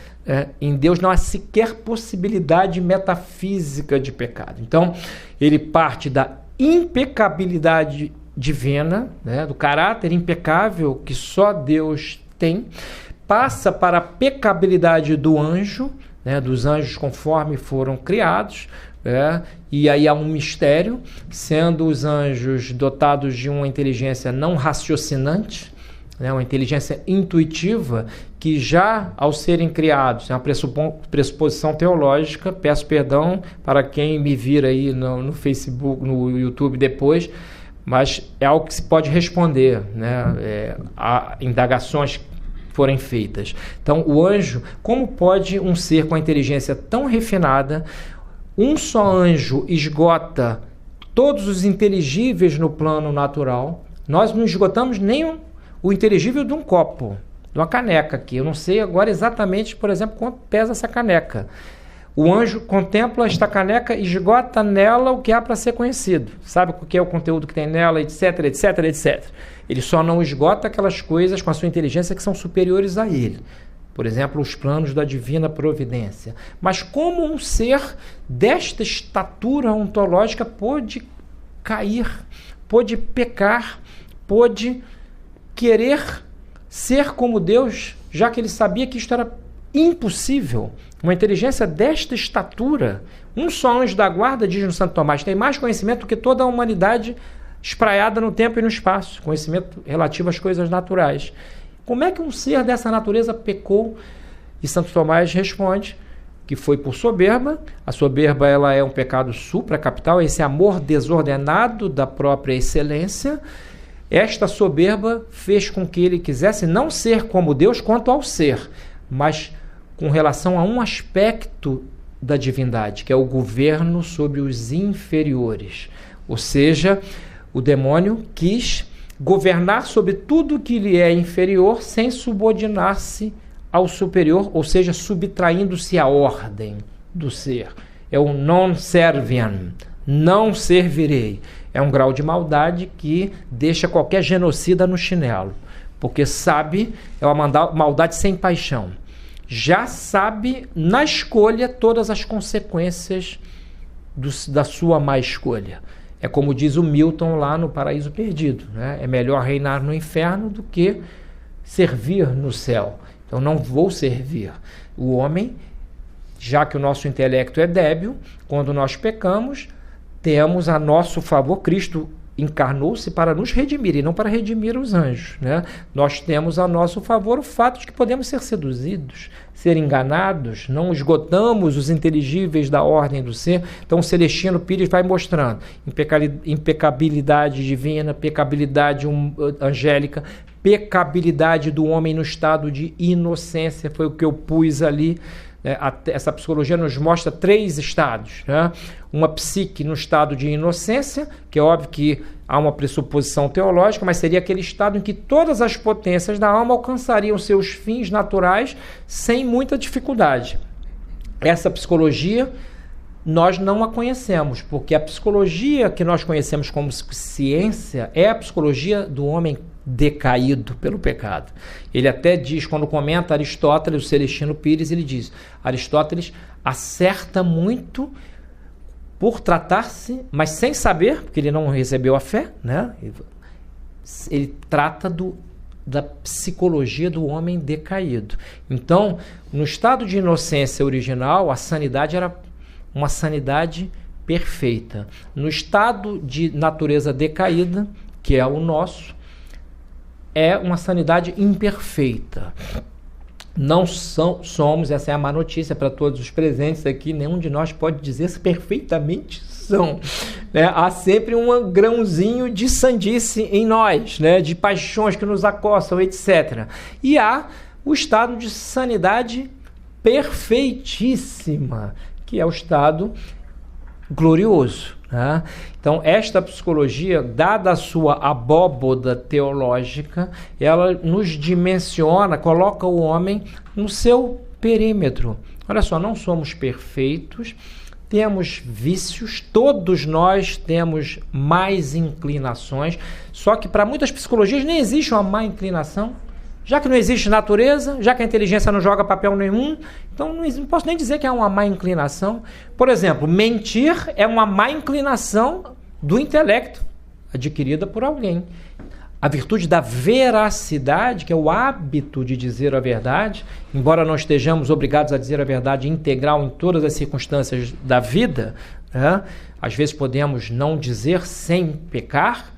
Em Deus não há sequer possibilidade metafísica de pecado. Então, ele parte da impecabilidade divina, né, do caráter impecável que só Deus tem, passa para a pecabilidade do anjo, né, dos anjos conforme foram criados, e aí há um mistério, sendo os anjos dotados de uma inteligência não raciocinante, né, uma inteligência intuitiva, que já ao serem criados, é uma pressuposição teológica, peço perdão para quem me vir aí no Facebook, no YouTube depois, mas é algo que se pode responder, né, a indagações que forem feitas. Então, o anjo, como pode um ser com a inteligência tão refinada, um só anjo esgota todos os inteligíveis no plano natural? Nós não esgotamos nem o inteligível de um copo, de uma caneca aqui. Eu não sei agora exatamente, por exemplo, quanto pesa essa caneca. O anjo contempla esta caneca e esgota nela o que há para ser conhecido. Sabe o que é o conteúdo que tem nela, etc, etc, etc. Ele só não esgota aquelas coisas com a sua inteligência que são superiores a ele. Por exemplo, os planos da divina providência. Mas como um ser desta estatura ontológica pôde cair, pôde pecar, pôde querer ser como Deus, já que ele sabia que isto era impossível? Uma inteligência desta estatura, um só anjo da guarda, diz no Santo Tomás, tem mais conhecimento do que toda a humanidade espraiada no tempo e no espaço, conhecimento relativo às coisas naturais. Como é que um ser dessa natureza pecou? E Santo Tomás responde que foi por soberba. A soberba, ela é um pecado supracapital, esse amor desordenado da própria excelência. Esta soberba fez com que ele quisesse não ser como Deus quanto ao ser, mas com relação a um aspecto da divindade, que é o governo sobre os inferiores. Ou seja, o demônio quis governar sobre tudo que lhe é inferior sem subordinar-se ao superior, ou seja, subtraindo-se à ordem do ser. É o non serviam, não servirei. É um grau de maldade que deixa qualquer genocida no chinelo, porque sabe, é uma maldade sem paixão. Já sabe na escolha todas as consequências da sua má escolha. É como diz o Milton lá no Paraíso Perdido, né? É melhor reinar no inferno do que servir no céu. Então não vou servir. O homem, já que o nosso intelecto é débil, quando nós pecamos, temos a nosso favor, Cristo encarnou-se para nos redimir e não para redimir os anjos, né? Nós temos a nosso favor o fato de que podemos ser seduzidos, ser enganados, não esgotamos os inteligíveis da ordem do ser. Então o Celestino Pires vai mostrando impecabilidade divina, pecabilidade angélica, pecabilidade do homem no estado de inocência, foi o que eu pus ali. Essa psicologia nos mostra 3 estados, né? Uma psique no estado de inocência, que é óbvio que há uma pressuposição teológica, mas seria aquele estado em que todas as potências da alma alcançariam seus fins naturais sem muita dificuldade. Essa psicologia nós não a conhecemos, porque a psicologia que nós conhecemos como ciência é a psicologia do homem decaído pelo pecado. Ele até diz, quando comenta Aristóteles, o Celestino Pires, ele diz, Aristóteles acerta muito por tratar-se, mas sem saber, porque ele não recebeu a fé, né? Ele trata da psicologia do homem decaído. Então, no estado de inocência original, a sanidade era uma sanidade perfeita. No estado de natureza decaída, que é o nosso, é uma sanidade imperfeita. Não somos, essa é a má notícia para todos os presentes aqui, nenhum de nós pode dizer se perfeitamente são, né? Há sempre um grãozinho de sandice em nós, né? De paixões que nos acossam, etc. E há o estado de sanidade perfeitíssima, que é o estado glorioso, né? Então, esta psicologia, dada a sua abóboda teológica, ela nos dimensiona, coloca o homem no seu perímetro. Olha só, não somos perfeitos, temos vícios, todos nós temos más inclinações, só que para muitas psicologias nem existe uma má inclinação. Já que não existe natureza, já que a inteligência não joga papel nenhum, então não posso nem dizer que é uma má inclinação. Por exemplo, mentir é uma má inclinação do intelecto, adquirida por alguém. A virtude da veracidade, que é o hábito de dizer a verdade, embora não estejamos obrigados a dizer a verdade integral em todas as circunstâncias da vida, né? Às vezes podemos não dizer sem pecar,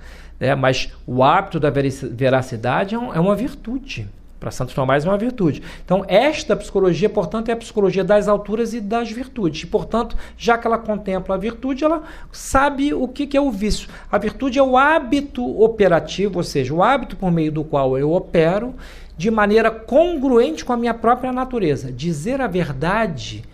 mas o hábito da veracidade é uma virtude. Para Santo Tomás é uma virtude. Então, esta psicologia, portanto, é a psicologia das alturas e das virtudes. E, portanto, já que ela contempla a virtude, ela sabe o que é o vício. A virtude é o hábito operativo, ou seja, o hábito por meio do qual eu opero de maneira congruente com a minha própria natureza. Dizer a verdade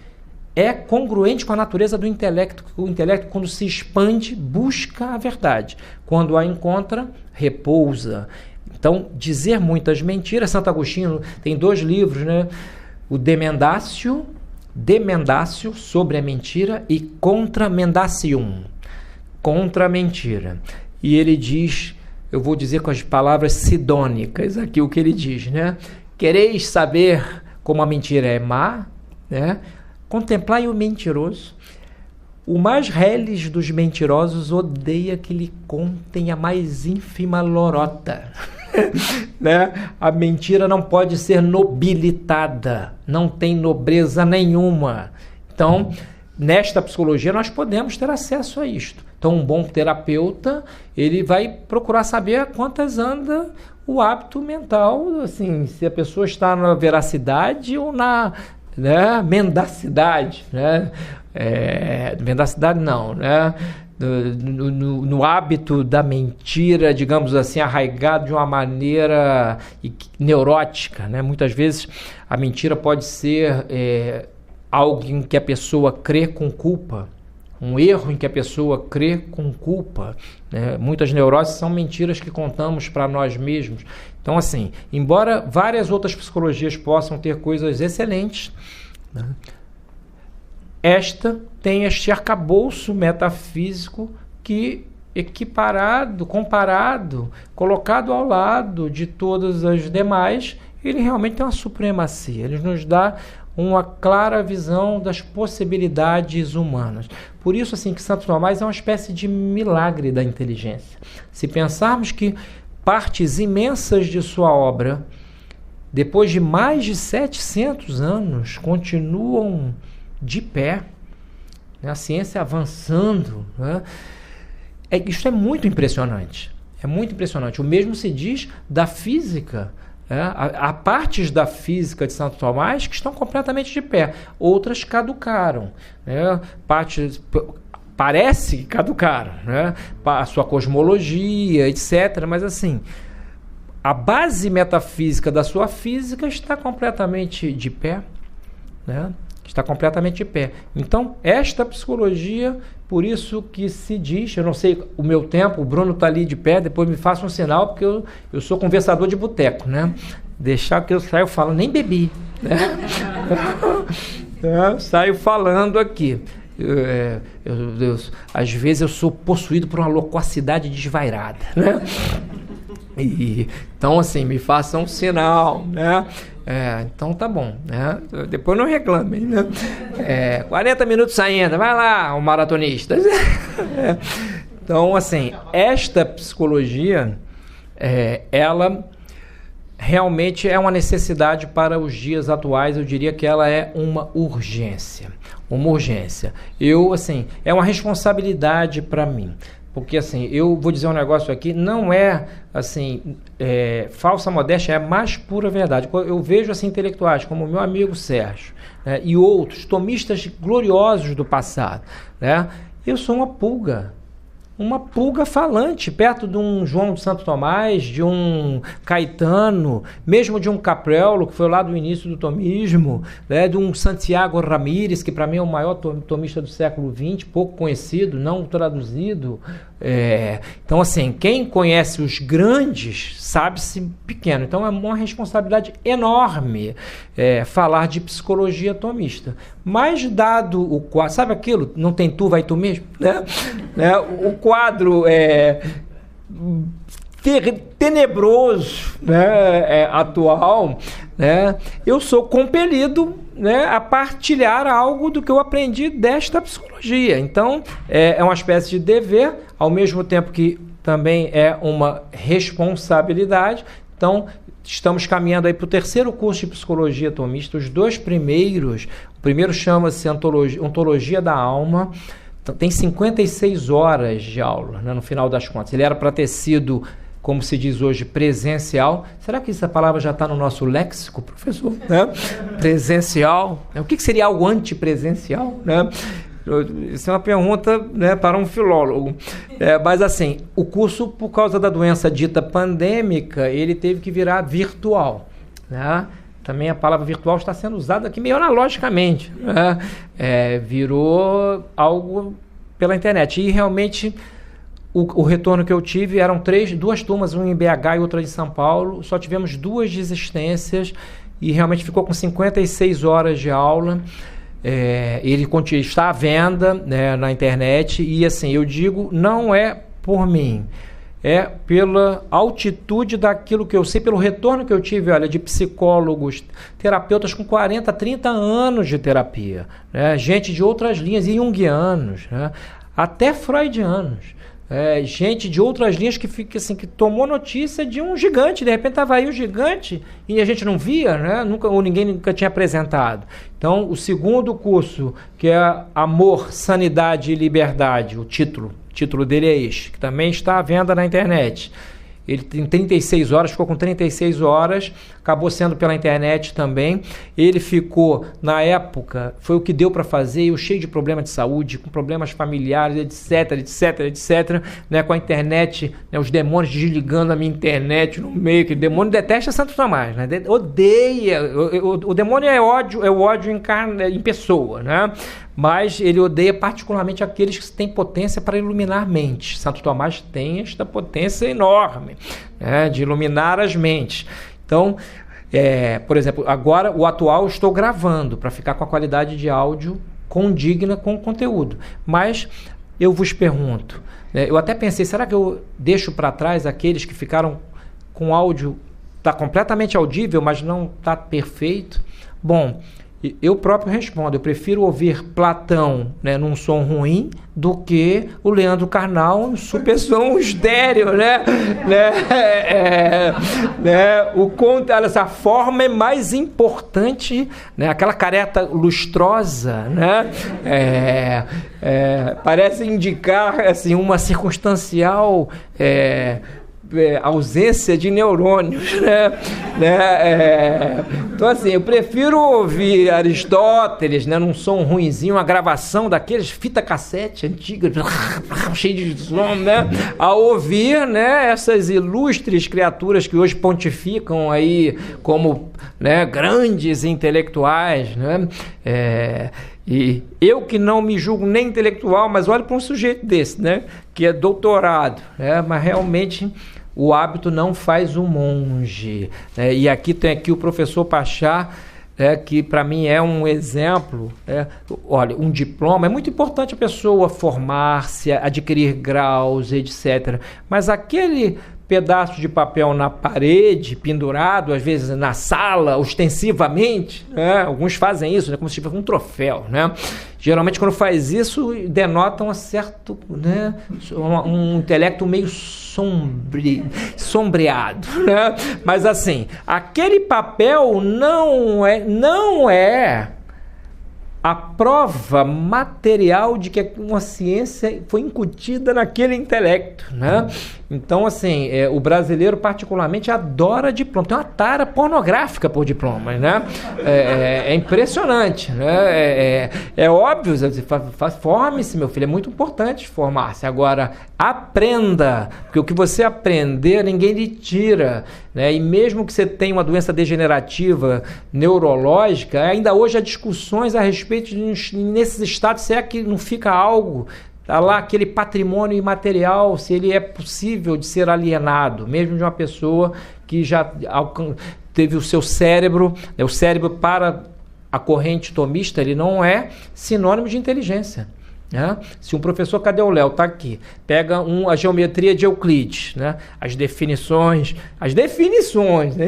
é congruente com a natureza do intelecto. O intelecto, quando se expande, busca a verdade. Quando a encontra, repousa. Então, dizer muitas mentiras. Santo Agostinho tem 2 livros, né? O De Mendatio sobre a mentira, e Contra Mendacium, contra a mentira. E ele diz, eu vou dizer com as palavras sidônicas aqui o que ele diz, né? Quereis saber como a mentira é má, né? Contemplai o mentiroso. O mais reles dos mentirosos odeia que lhe contem a mais ínfima lorota. Né? A mentira não pode ser nobilitada, não tem nobreza nenhuma. Então, nesta psicologia, nós podemos ter acesso a isto. Então, um bom terapeuta, ele vai procurar saber quantas anda o hábito mental, assim, se a pessoa está na veracidade ou na... né? Mendacidade, né? Mendacidade não, né? No hábito da mentira, digamos assim, arraigado de uma maneira neurótica, né? Muitas vezes a mentira pode ser algo em que a pessoa crê com culpa, um erro em que a pessoa crê com culpa, né? Muitas neuroses são mentiras que contamos para nós mesmos. Então, assim, embora várias outras psicologias possam ter coisas excelentes, né, esta tem este arcabouço metafísico que, comparado, colocado ao lado de todas as demais, ele realmente tem uma supremacia. Ele nos dá uma clara visão das possibilidades humanas. Por isso, assim, que Santo Tomás é uma espécie de milagre da inteligência. Se pensarmos que partes imensas de sua obra, depois de mais de 700 anos, continuam de pé, né? A ciência avançando, né? Isso é muito impressionante. É muito impressionante. O mesmo se diz da física. Há partes da física de Santo Tomás que estão completamente de pé, outras caducaram, né? Partes parece que caducaram, né? A sua cosmologia, etc. Mas assim, a base metafísica da sua física está completamente de pé, né? Está completamente de pé. Então, esta psicologia, por isso que se diz, eu não sei o meu tempo, o Bruno está ali de pé, depois me faça um sinal, porque eu sou conversador de boteco, né? Deixar que eu saio falando, nem bebi, né? Eu saio falando aqui. Às vezes eu sou possuído por uma loquacidade desvairada, né? Então, assim, me faça um sinal, né? Então tá bom, né? Depois não reclamem, né? 40 minutos ainda, vai lá, o maratonista. Então, assim, esta psicologia, ela realmente é uma necessidade para os dias atuais. Eu diria que ela é uma urgência. Uma urgência. É uma responsabilidade para mim. Porque, assim, eu vou dizer um negócio aqui, não é, assim, falsa modéstia, é a mais pura verdade. Eu vejo, assim, intelectuais como o meu amigo Sérgio, né, e outros tomistas gloriosos do passado, né? Eu sou uma pulga falante, perto de um João de Santo Tomás, de um Caetano, mesmo de um Caprello, que foi lá do início do tomismo, né, de um Santiago Ramírez, que para mim é o maior tomista do século XX, pouco conhecido, não traduzido. Então, assim, quem conhece os grandes sabe-se pequeno. Então, é uma responsabilidade enorme falar de psicologia tomista. Mas, dado o quadro, sabe aquilo? Não tem tu, vai tu mesmo, né? O quadro tenebroso, né, atual, né, eu sou compelido, né, a partilhar algo do que eu aprendi desta psicologia. Então, é uma espécie de dever, ao mesmo tempo que também é uma responsabilidade. Então, estamos caminhando aí para o terceiro curso de psicologia tomista. Os dois primeiros, o primeiro chama-se Ontologia da Alma. Tem 56 horas de aula, né, no final das contas. Ele era para ter sido, como se diz hoje, presencial. Será que essa palavra já está no nosso léxico, professor? Né? Presencial. O que seria algo antipresencial? Né? Isso é uma pergunta, né, para um filólogo. Mas, assim, o curso, por causa da doença dita pandêmica, ele teve que virar virtual, né? Também a palavra virtual está sendo usada aqui meio analogicamente, né? Virou algo pela internet. E realmente o retorno que eu tive eram duas turmas, uma em BH e outra em São Paulo. Só tivemos 2 desistências e realmente ficou com 56 horas de aula. Ele está à venda, né, na internet. E, assim, eu digo, não é por mim. É pela altitude daquilo que eu sei, pelo retorno que eu tive, olha, de psicólogos, terapeutas com 40, 30 anos de terapia, né? Gente de outras linhas, junguianos, né? Até freudianos, gente de outras linhas que fica assim, que tomou notícia de um gigante, de repente estava aí o gigante e a gente não via, né? Ninguém nunca tinha apresentado. Então, o segundo curso, que é Amor, Sanidade e Liberdade, o título dele é este, que também está à venda na internet. Ele tem 36 horas, ficou com 36 horas, acabou sendo pela internet também. Ele ficou, na época, foi o que deu para fazer, eu cheio de problema de saúde, com problemas familiares, etc, né, com a internet, né, os demônios desligando a minha internet no meio, que o demônio detesta Santo Tomás, né, odeia, o demônio é o ódio em pessoa, né, mas ele odeia particularmente aqueles que têm potência para iluminar mentes. Santo Tomás tem esta potência enorme, né, de iluminar as mentes. Então, por exemplo, agora o atual eu estou gravando para ficar com a qualidade de áudio condigna com o conteúdo. Mas eu vos pergunto, eu até pensei, será que eu deixo para trás aqueles que ficaram com áudio, está completamente audível, mas não está perfeito? Bom, eu próprio respondo, eu prefiro ouvir Platão, né, num som ruim do que o Leandro Carnal num super som estéreo, né? Essa forma é mais importante, né? Aquela careta lustrosa, né? Parece indicar assim, uma circunstancial ausência de neurônios, né? Então assim, eu prefiro ouvir Aristóteles, né, num som ruinzinho, uma gravação daqueles fita cassete antiga, cheio de som, né, a ouvir, né, essas ilustres criaturas que hoje pontificam aí como, né, grandes intelectuais, né? E eu que não me julgo nem intelectual, mas olho para um sujeito desse, né, que é doutorado, né, mas realmente o hábito não faz o monge, né? E aqui tem o professor Pachá, que para mim é um exemplo. Olha, um diploma, é muito importante a pessoa formar-se, adquirir graus, etc. Mas aquele pedaço de papel na parede, pendurado, às vezes na sala, ostensivamente, né? Alguns fazem isso, né? Como se fosse um troféu, né? Geralmente, quando faz isso, denota um certo, né? Um intelecto meio sombreado, né? Mas assim, aquele papel não é a prova material de que uma ciência foi incutida naquele intelecto, né? Então, assim, o brasileiro particularmente adora diploma. Tem uma tara pornográfica por diplomas, né? É impressionante, né? É óbvio, forme-se, meu filho, é muito importante formar-se. Agora, aprenda, porque o que você aprender, ninguém lhe tira, né? E mesmo que você tenha uma doença degenerativa neurológica, ainda hoje há discussões a respeito de, nesses estados, se é que não fica algo, tá lá aquele patrimônio imaterial, se ele é possível de ser alienado, mesmo de uma pessoa que já teve o seu cérebro, o cérebro para a corrente tomista, ele não é sinônimo de inteligência. Né? Se um professor, cadê o Léo? Está aqui. Pega a geometria de Euclides, né? As definições, né?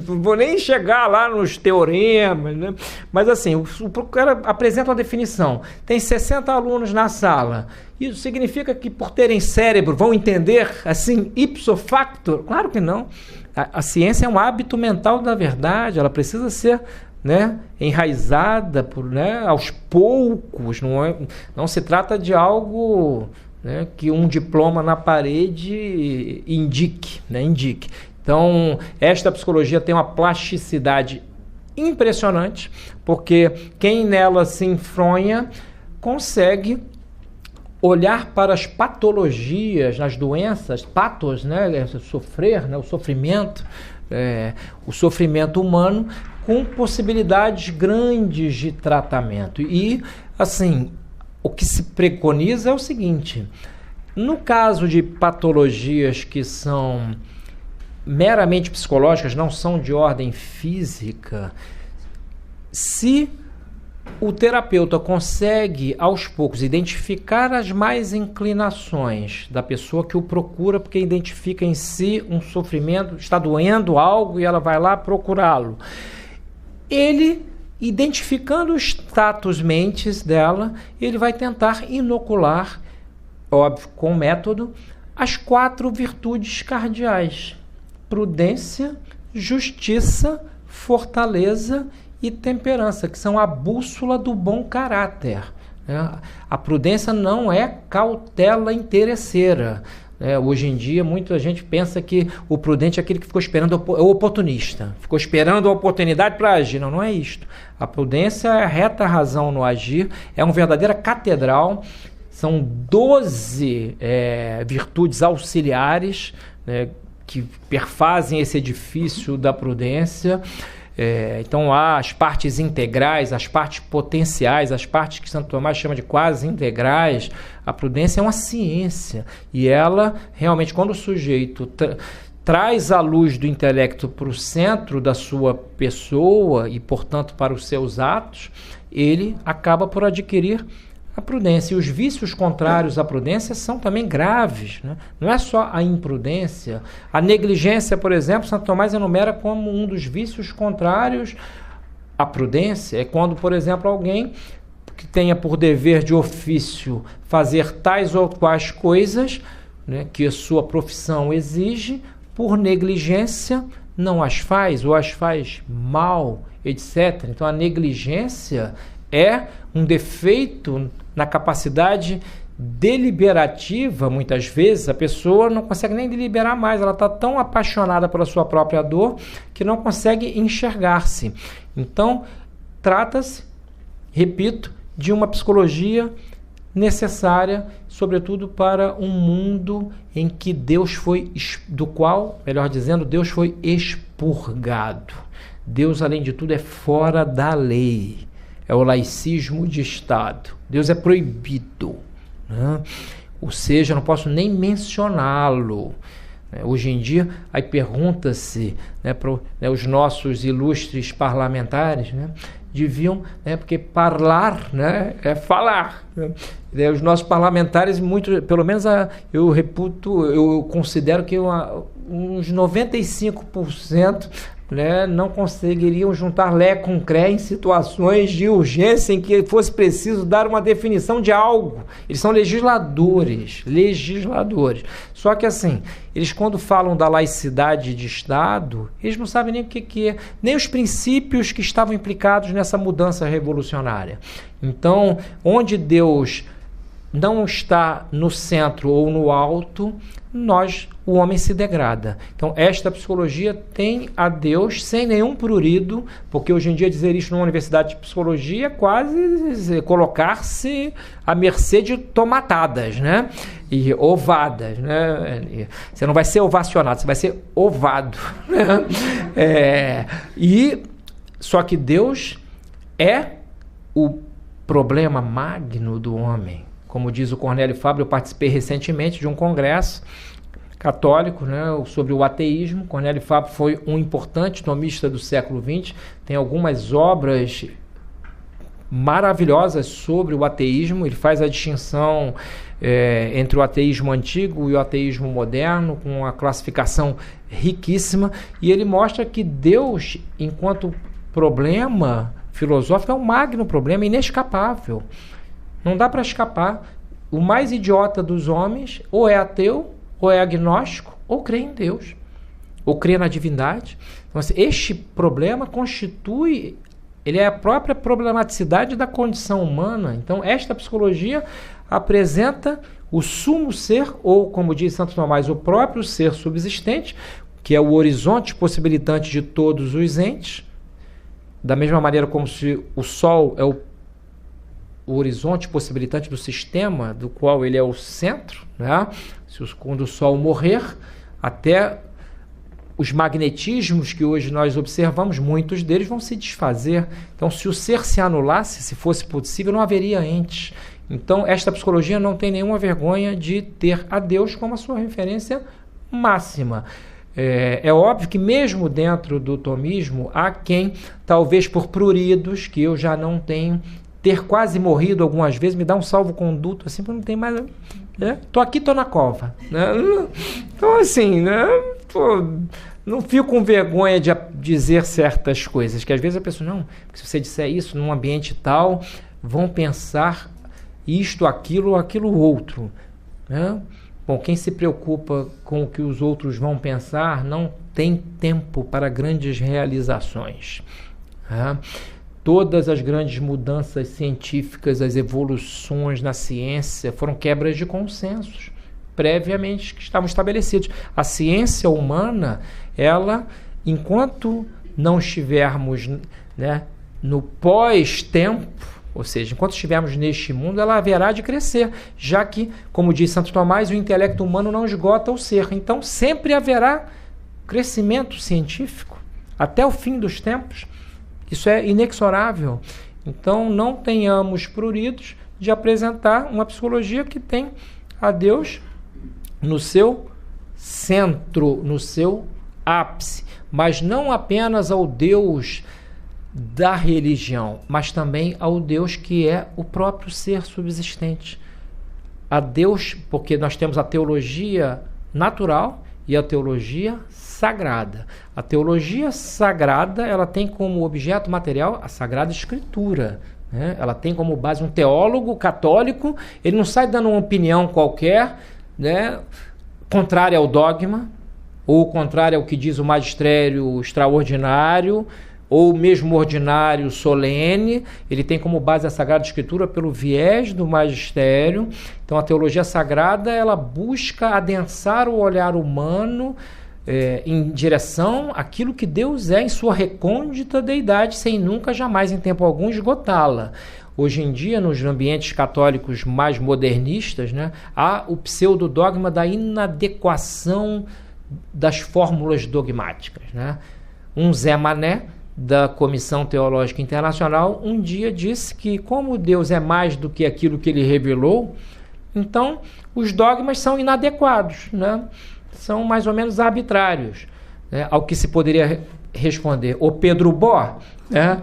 Não vou nem chegar lá nos teoremas, né? Mas assim, o cara apresenta uma definição. Tem 60 alunos na sala. Isso significa que por terem cérebro vão entender assim, ipso facto? Claro que não. A ciência é um hábito mental da verdade, ela precisa ser, né, enraizada aos poucos, não se trata de algo, né, que um diploma na parede indique. Então, esta psicologia tem uma plasticidade impressionante, porque quem nela se enfronha consegue olhar para as patologias, nas doenças, patos, né, sofrer, né, o sofrimento humano, com possibilidades grandes de tratamento. E, assim, o que se preconiza é o seguinte: no caso de patologias que são meramente psicológicas, não são de ordem física, se o terapeuta consegue, aos poucos, identificar as mais inclinações da pessoa que o procura, porque identifica em si um sofrimento, está doendo algo e ela vai lá procurá-lo. Ele, identificando os status mentes dela, ele vai tentar inocular, óbvio, com método, as 4 virtudes cardeais: prudência, justiça, fortaleza e temperança, que são a bússola do bom caráter. A prudência não é cautela interesseira. Hoje em dia, muita gente pensa que o prudente é aquele que ficou esperando, é o oportunista, ficou esperando a oportunidade para agir. Não é isto. A prudência é a reta razão no agir, é uma verdadeira catedral. São 12 virtudes auxiliares, né, que perfazem esse edifício da prudência. Então há as partes integrais, as partes potenciais, as partes que Santo Tomás chama de quase integrais. A prudência é uma ciência e ela realmente, quando o sujeito traz a luz do intelecto para o centro da sua pessoa e, portanto, para os seus atos, ele acaba por adquirir a prudência. E os vícios contrários à prudência são também graves, né? Não é só a imprudência. A negligência, por exemplo, Santo Tomás enumera como um dos vícios contrários à prudência. É quando, por exemplo, alguém que tenha por dever de ofício fazer tais ou quais coisas, né, que a sua profissão exige, por negligência não as faz ou as faz mal, etc. Então a negligência é um defeito na capacidade deliberativa. Muitas vezes a pessoa não consegue nem deliberar mais, ela está tão apaixonada pela sua própria dor que não consegue enxergar-se. Então trata-se, repito, de uma psicologia necessária, sobretudo para um mundo em que Deus foi, do qual, melhor dizendo, Deus foi expurgado. Deus, além de tudo, é fora da lei. É o laicismo de Estado. Deus é proibido, né? Ou seja, não posso nem mencioná-lo. Hoje em dia, aí pergunta-se, né, para os nossos ilustres parlamentares, né, deviam, né, porque falar, né, é falar, né? Os nossos parlamentares, muito, pelo menos eu considero que uns 95%, né, não conseguiriam juntar lé com cré em situações de urgência em que fosse preciso dar uma definição de algo. Eles são legisladores. Só que assim, eles quando falam da laicidade de Estado, eles não sabem nem o que é, nem os princípios que estavam implicados nessa mudança revolucionária. Então, onde Deus não está no centro ou no alto, o homem se degrada. Então, esta psicologia tem a Deus sem nenhum prurido, porque hoje em dia dizer isso numa universidade de psicologia é quase colocar-se à mercê de tomatadas, né? E ovadas, né? Você não vai ser ovacionado, você vai ser ovado, né? Só que Deus é o problema magno do homem. Como diz o Cornélio Fábio, eu participei recentemente de um congresso católico, né, sobre o ateísmo. Cornélio Fábio foi um importante tomista do século XX, tem algumas obras maravilhosas sobre o ateísmo. Ele faz a distinção entre o ateísmo antigo e o ateísmo moderno, com uma classificação riquíssima, e ele mostra que Deus, enquanto problema filosófico, é um magno problema, inescapável. Não dá para escapar. O mais idiota dos homens ou é ateu, ou é agnóstico, ou crê em Deus, ou crê na divindade. Então, assim, este problema ele é a própria problematicidade da condição humana. Então, esta psicologia apresenta o sumo ser, ou, como diz Santo Tomás, o próprio ser subsistente, que é o horizonte possibilitante de todos os entes, da mesma maneira como se o Sol é o horizonte possibilitante do sistema, do qual ele é o centro, né? Quando o Sol morrer, até os magnetismos que hoje nós observamos, muitos deles vão se desfazer. Então, se o ser se anulasse, se fosse possível, não haveria entes. Então, esta psicologia não tem nenhuma vergonha de ter a Deus como a sua referência máxima. É óbvio que mesmo dentro do tomismo, há quem, talvez por pruridos, que eu já não tenho, ter quase morrido algumas vezes, me dá um salvo-conduto, assim, porque não tem mais... Tô aqui, tô na cova, né? Então, assim, né? Não fico com vergonha de dizer certas coisas, que às vezes a pessoa, não, se você disser isso num ambiente tal, vão pensar isto, aquilo outro, né? Bom, quem se preocupa com o que os outros vão pensar não tem tempo para grandes realizações, né? Todas as grandes mudanças científicas, as evoluções na ciência foram quebras de consensos previamente que estavam estabelecidos. A ciência humana, ela, enquanto não estivermos, né, no pós-tempo, ou seja, enquanto estivermos neste mundo, ela haverá de crescer, já que, como diz Santo Tomás, o intelecto humano não esgota o ser. Então, sempre haverá crescimento científico. até o fim dos tempos. Isso é inexorável. Então, não tenhamos pruridos de apresentar uma psicologia que tem a Deus no seu centro, no seu ápice, mas não apenas ao Deus da religião, mas também ao Deus que é o próprio ser subsistente. A Deus, porque nós temos a teologia natural e a teologia sagrada. A teologia sagrada, ela tem como objeto material a Sagrada Escritura, né? Ela tem como base um teólogo católico, ele não sai dando uma opinião qualquer, né, contrária ao dogma, ou contrária ao que diz o magistério extraordinário, ou mesmo ordinário solene. Ele tem como base a Sagrada Escritura pelo viés do magistério. Então a teologia sagrada, ela busca adensar o olhar humano em direção àquilo que Deus é em sua recôndita deidade, sem nunca, jamais, em tempo algum, esgotá-la. Hoje em dia, nos ambientes católicos mais modernistas, né, há o pseudodogma da inadequação das fórmulas dogmáticas, né? Um Zé Mané, da Comissão Teológica Internacional, um dia disse que, como Deus é mais do que aquilo que ele revelou, então os dogmas são inadequados, né? São mais ou menos arbitrários, né? Ao que se poderia responder o Pedro Bó, né?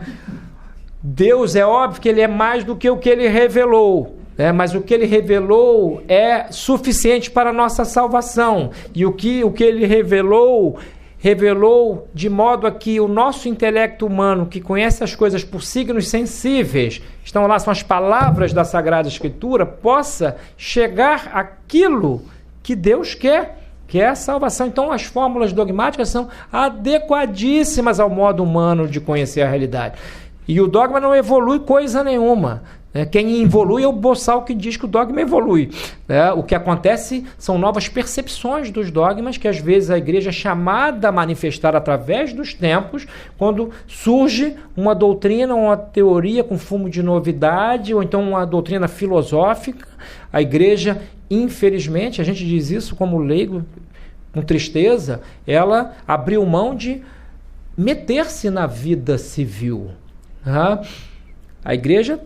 Deus, é óbvio que ele é mais do que o que ele revelou, né? Mas o que ele revelou é suficiente para a nossa salvação, e o que ele revelou de modo a que o nosso intelecto humano, que conhece as coisas por signos sensíveis, estão lá, são as palavras da Sagrada Escritura, possa chegar àquilo que Deus quer, que é a salvação. Então as fórmulas dogmáticas são adequadíssimas ao modo humano de conhecer a realidade. E o dogma não evolui coisa nenhuma. Quem evolui é o boçal que diz que o dogma evolui. O que acontece são novas percepções dos dogmas que às vezes a igreja é chamada a manifestar através dos tempos, quando surge uma doutrina, uma teoria com fumo de novidade, ou então uma doutrina filosófica. A igreja, infelizmente, a gente diz isso como leigo, com tristeza, ela abriu mão de meter-se na vida civil. A igreja,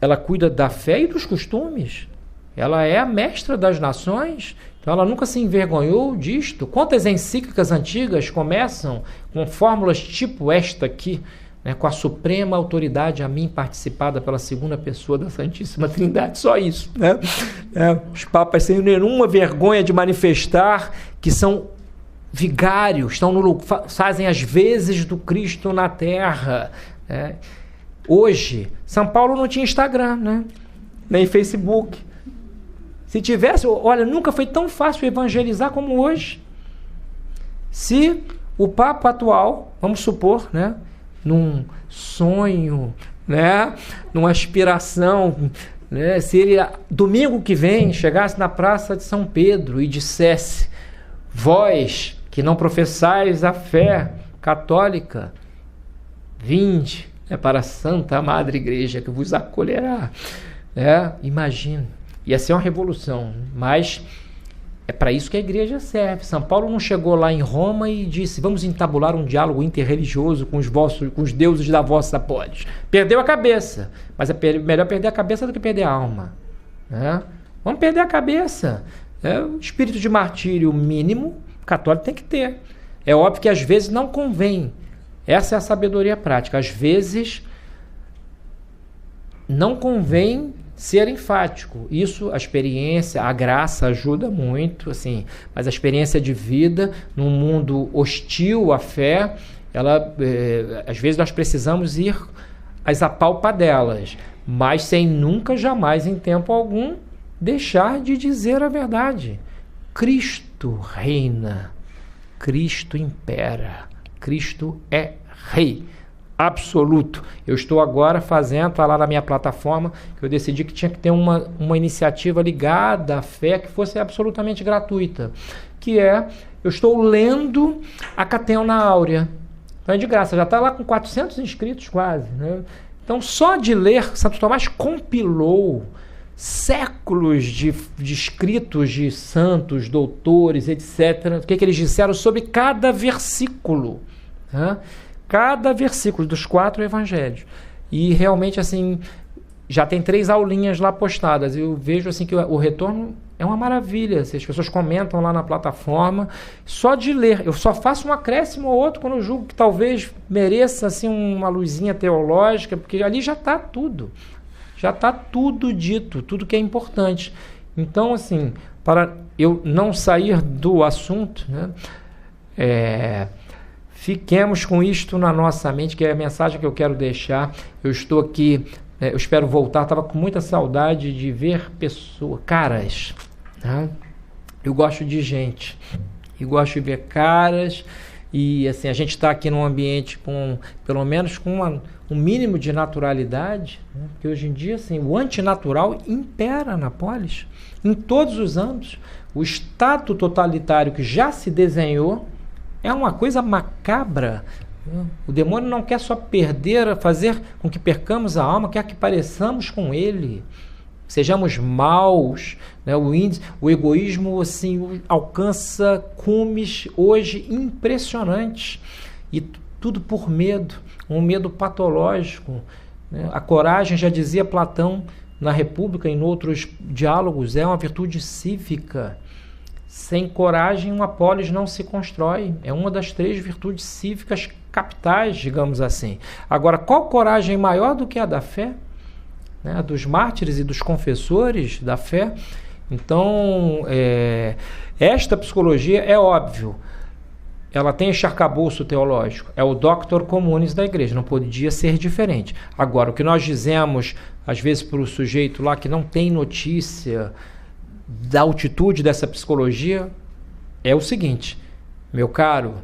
ela cuida da fé e dos costumes. Ela é a mestra das nações. Então ela nunca se envergonhou disto. Quantas encíclicas antigas começam com fórmulas tipo esta aqui, né, com a suprema autoridade a mim participada pela segunda pessoa da Santíssima Trindade. Só isso, né? Os papas sem nenhuma vergonha de manifestar que são vigários, fazem as vezes do Cristo na terra. Hoje, São Paulo não tinha Instagram, né? Nem Facebook. Se tivesse, olha, nunca foi tão fácil evangelizar como hoje. Se o Papa atual, vamos supor, né, num sonho, né, numa aspiração, né, se ele domingo que vem chegasse na Praça de São Pedro e dissesse: vós que não professais a fé católica, vinde para a Santa Madre Igreja que vos acolherá. Imagina, ia ser uma revolução, mas é para isso que a igreja serve. São Paulo não chegou lá em Roma e disse: vamos entabular um diálogo interreligioso com os deuses da vossa polis. Perdeu a cabeça, mas é melhor perder a cabeça do que perder a alma, né? Vamos perder a cabeça. O espírito de martírio mínimo católico tem que ter. É óbvio que às vezes não convém. Essa é a sabedoria prática. Às vezes não convém ser enfático. Isso, a experiência, a graça ajuda muito, assim, mas a experiência de vida num mundo hostil à fé, às vezes nós precisamos ir às apalpadelas, mas sem nunca, jamais, em tempo algum, deixar de dizer a verdade. Cristo reina, Cristo impera, Cristo é rei absoluto. Eu estou agora fazendo, está lá na minha plataforma, que eu decidi que tinha que ter uma iniciativa ligada à fé que fosse absolutamente gratuita, que é, eu estou lendo a Catena Áurea. Então é de graça, já está lá com 400 inscritos quase, né? Então só de ler, Santo Tomás compilou séculos de escritos de santos, doutores, etc. O que eles disseram sobre cada versículo né? Cada versículo dos 4 evangelhos. E realmente, assim, já tem 3 aulinhas lá postadas. Eu vejo assim que o retorno é uma maravilha. As pessoas comentam lá na plataforma. Só de ler. Eu só faço um acréscimo ou outro quando eu julgo que talvez mereça assim, uma luzinha teológica, porque ali já está tudo. Já está tudo dito, tudo que é importante. Então, assim, para eu não sair do assunto, né, fiquemos com isto na nossa mente, que é a mensagem que eu quero deixar. Eu estou aqui, eu espero voltar, estava com muita saudade de ver pessoas, caras, né? Eu gosto de gente, e gosto de ver caras, e assim, a gente está aqui num ambiente com, pelo menos com um mínimo de naturalidade, né? Porque hoje em dia, assim, o antinatural impera na polis, em todos os âmbitos. O Estado totalitário que já se desenhou é uma coisa macabra. O demônio não quer só fazer com que percamos a alma, quer que pareçamos com ele, sejamos maus, né? O egoísmo assim, alcança cumes hoje impressionantes, e tudo por medo, um medo patológico, né? A coragem, já dizia Platão na República, em outros diálogos, é uma virtude cívica. Sem coragem, uma polis não se constrói. É uma das 3 virtudes cívicas capitais, digamos assim. Agora, qual coragem maior do que a da fé? Né? A dos mártires e dos confessores da fé. Então, esta psicologia, é óbvio, ela tem esse arcabouço teológico. É o doctor communis da igreja, não podia ser diferente. Agora, o que nós dizemos, às vezes, para o sujeito lá que não tem notícia da altitude dessa psicologia, é o seguinte: meu caro,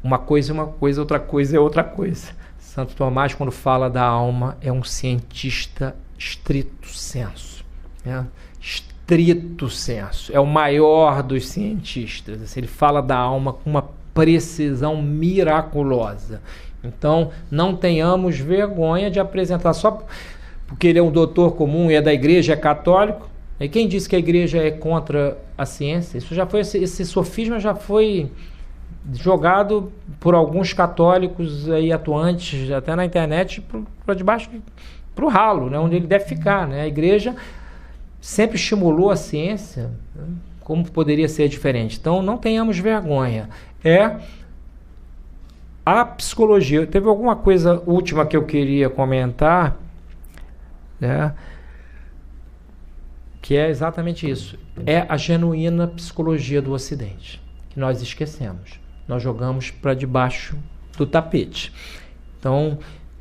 uma coisa é uma coisa, outra coisa é outra coisa. Santo Tomás, quando fala da alma, é um cientista stricto sensu, né? Stricto sensu, é o maior dos cientistas. Ele fala da alma com uma precisão miraculosa. Então, não tenhamos vergonha de apresentar só porque ele é um doutor comum e é da igreja, é católico. E quem disse que a igreja é contra a ciência? Isso já foi, esse sofisma já foi jogado por alguns católicos aí atuantes, até na internet, para debaixo, para o ralo, né, onde ele deve ficar, né? A igreja sempre estimulou a ciência, né? Como poderia ser diferente? Então, não tenhamos vergonha. A psicologia. Teve alguma coisa última que eu queria comentar, né? Que é exatamente isso. É a genuína psicologia do Ocidente, que nós esquecemos. Nós jogamos para debaixo do tapete. Então,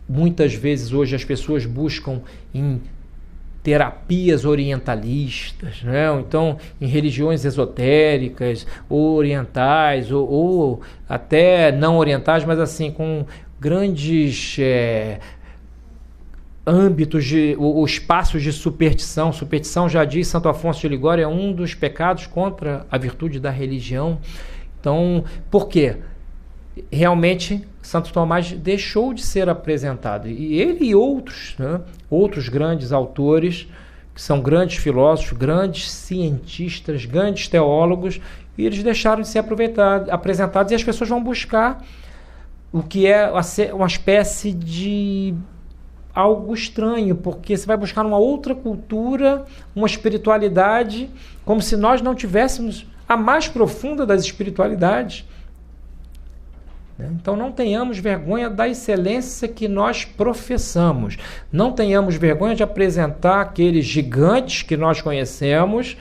muitas vezes hoje as pessoas buscam em terapias orientalistas, né? Ou então em religiões esotéricas, ou orientais, ou até não orientais, mas assim, com grandes âmbitos, ou espaços de superstição. Superstição, já diz Santo Afonso de Ligório, é um dos pecados contra a virtude da religião. Então, por quê? Realmente, Santo Tomás deixou de ser apresentado. E ele e outros, né, outros grandes autores, que são grandes filósofos, grandes cientistas, grandes teólogos, e eles deixaram de ser apresentados, e as pessoas vão buscar o que é uma espécie de algo estranho, porque você vai buscar uma outra cultura, uma espiritualidade, como se nós não tivéssemos a mais profunda das espiritualidades. Então não tenhamos vergonha da excelência que nós professamos. Não tenhamos vergonha de apresentar aqueles gigantes que nós conhecemos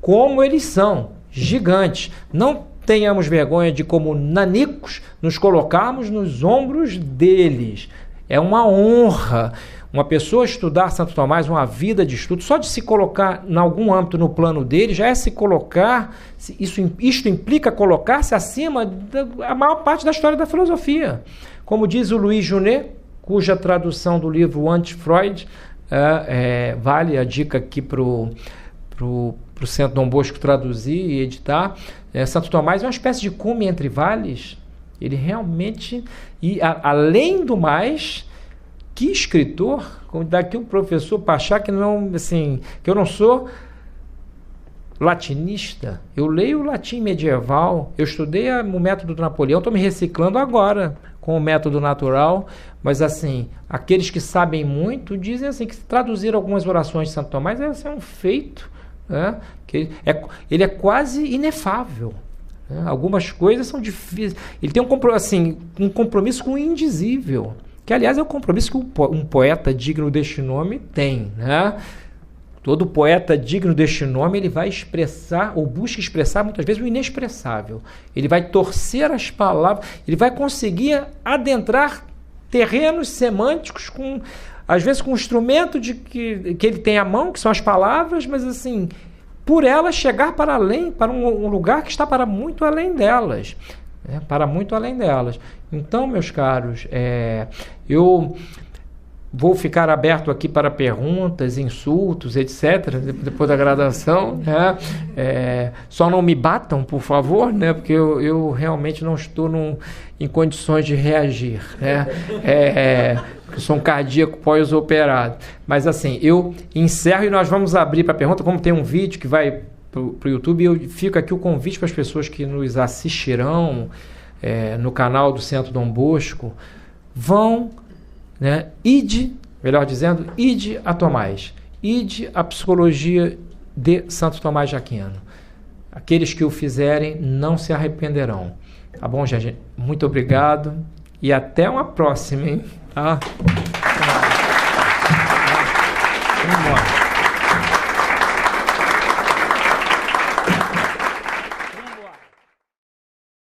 como eles são, gigantes. Não tenhamos vergonha de, como nanicos, nos colocarmos nos ombros deles. É uma honra uma pessoa estudar Santo Tomás, uma vida de estudo, só de se colocar em algum âmbito no plano dele, já é se colocar, isto implica colocar-se acima da maior parte da história da filosofia. Como diz o Louis Junet, cuja tradução do livro Anti-Freud, vale a dica aqui para o Centro Dom Bosco traduzir e editar, Santo Tomás é uma espécie de cume entre vales. Ele realmente, e além do mais, que escritor, como daqui o professor Pachá, que não, assim, que eu não sou latinista, eu leio o latim medieval, eu estudei o método do Napoleão, estou me reciclando agora com o método natural, mas assim, aqueles que sabem muito dizem assim, que traduzir algumas orações de Santo Tomás é um feito, né? Que ele é quase inefável. Algumas coisas são difíceis. Ele tem um compromisso com o indizível, que aliás é o compromisso que um poeta digno deste nome tem, né? Todo poeta digno deste nome, ele vai expressar, ou busca expressar muitas vezes o inexpressável. Ele vai torcer as palavras, ele vai conseguir adentrar terrenos semânticos, às vezes com um instrumento que ele tem à mão, que são as palavras, mas assim, por elas chegar para além, para um lugar que está para muito além delas. Para muito além delas. Então, meus caros, eu vou ficar aberto aqui para perguntas, insultos, etc., depois da gradação, né? Só não me batam, por favor, né? Porque eu realmente não estou em condições de reagir, né? Eu sou um cardíaco pós-operado. Mas assim, eu encerro e nós vamos abrir para pergunta, como tem um vídeo que vai para o YouTube, eu fico aqui o convite para as pessoas que nos assistirão no canal do Centro Dom Bosco, vão, né, ide a Tomás, ide a psicologia de Santo Tomás de Aquino. Aqueles que o fizerem não se arrependerão. Tá bom, gente? Muito obrigado e até uma próxima, hein? Tá?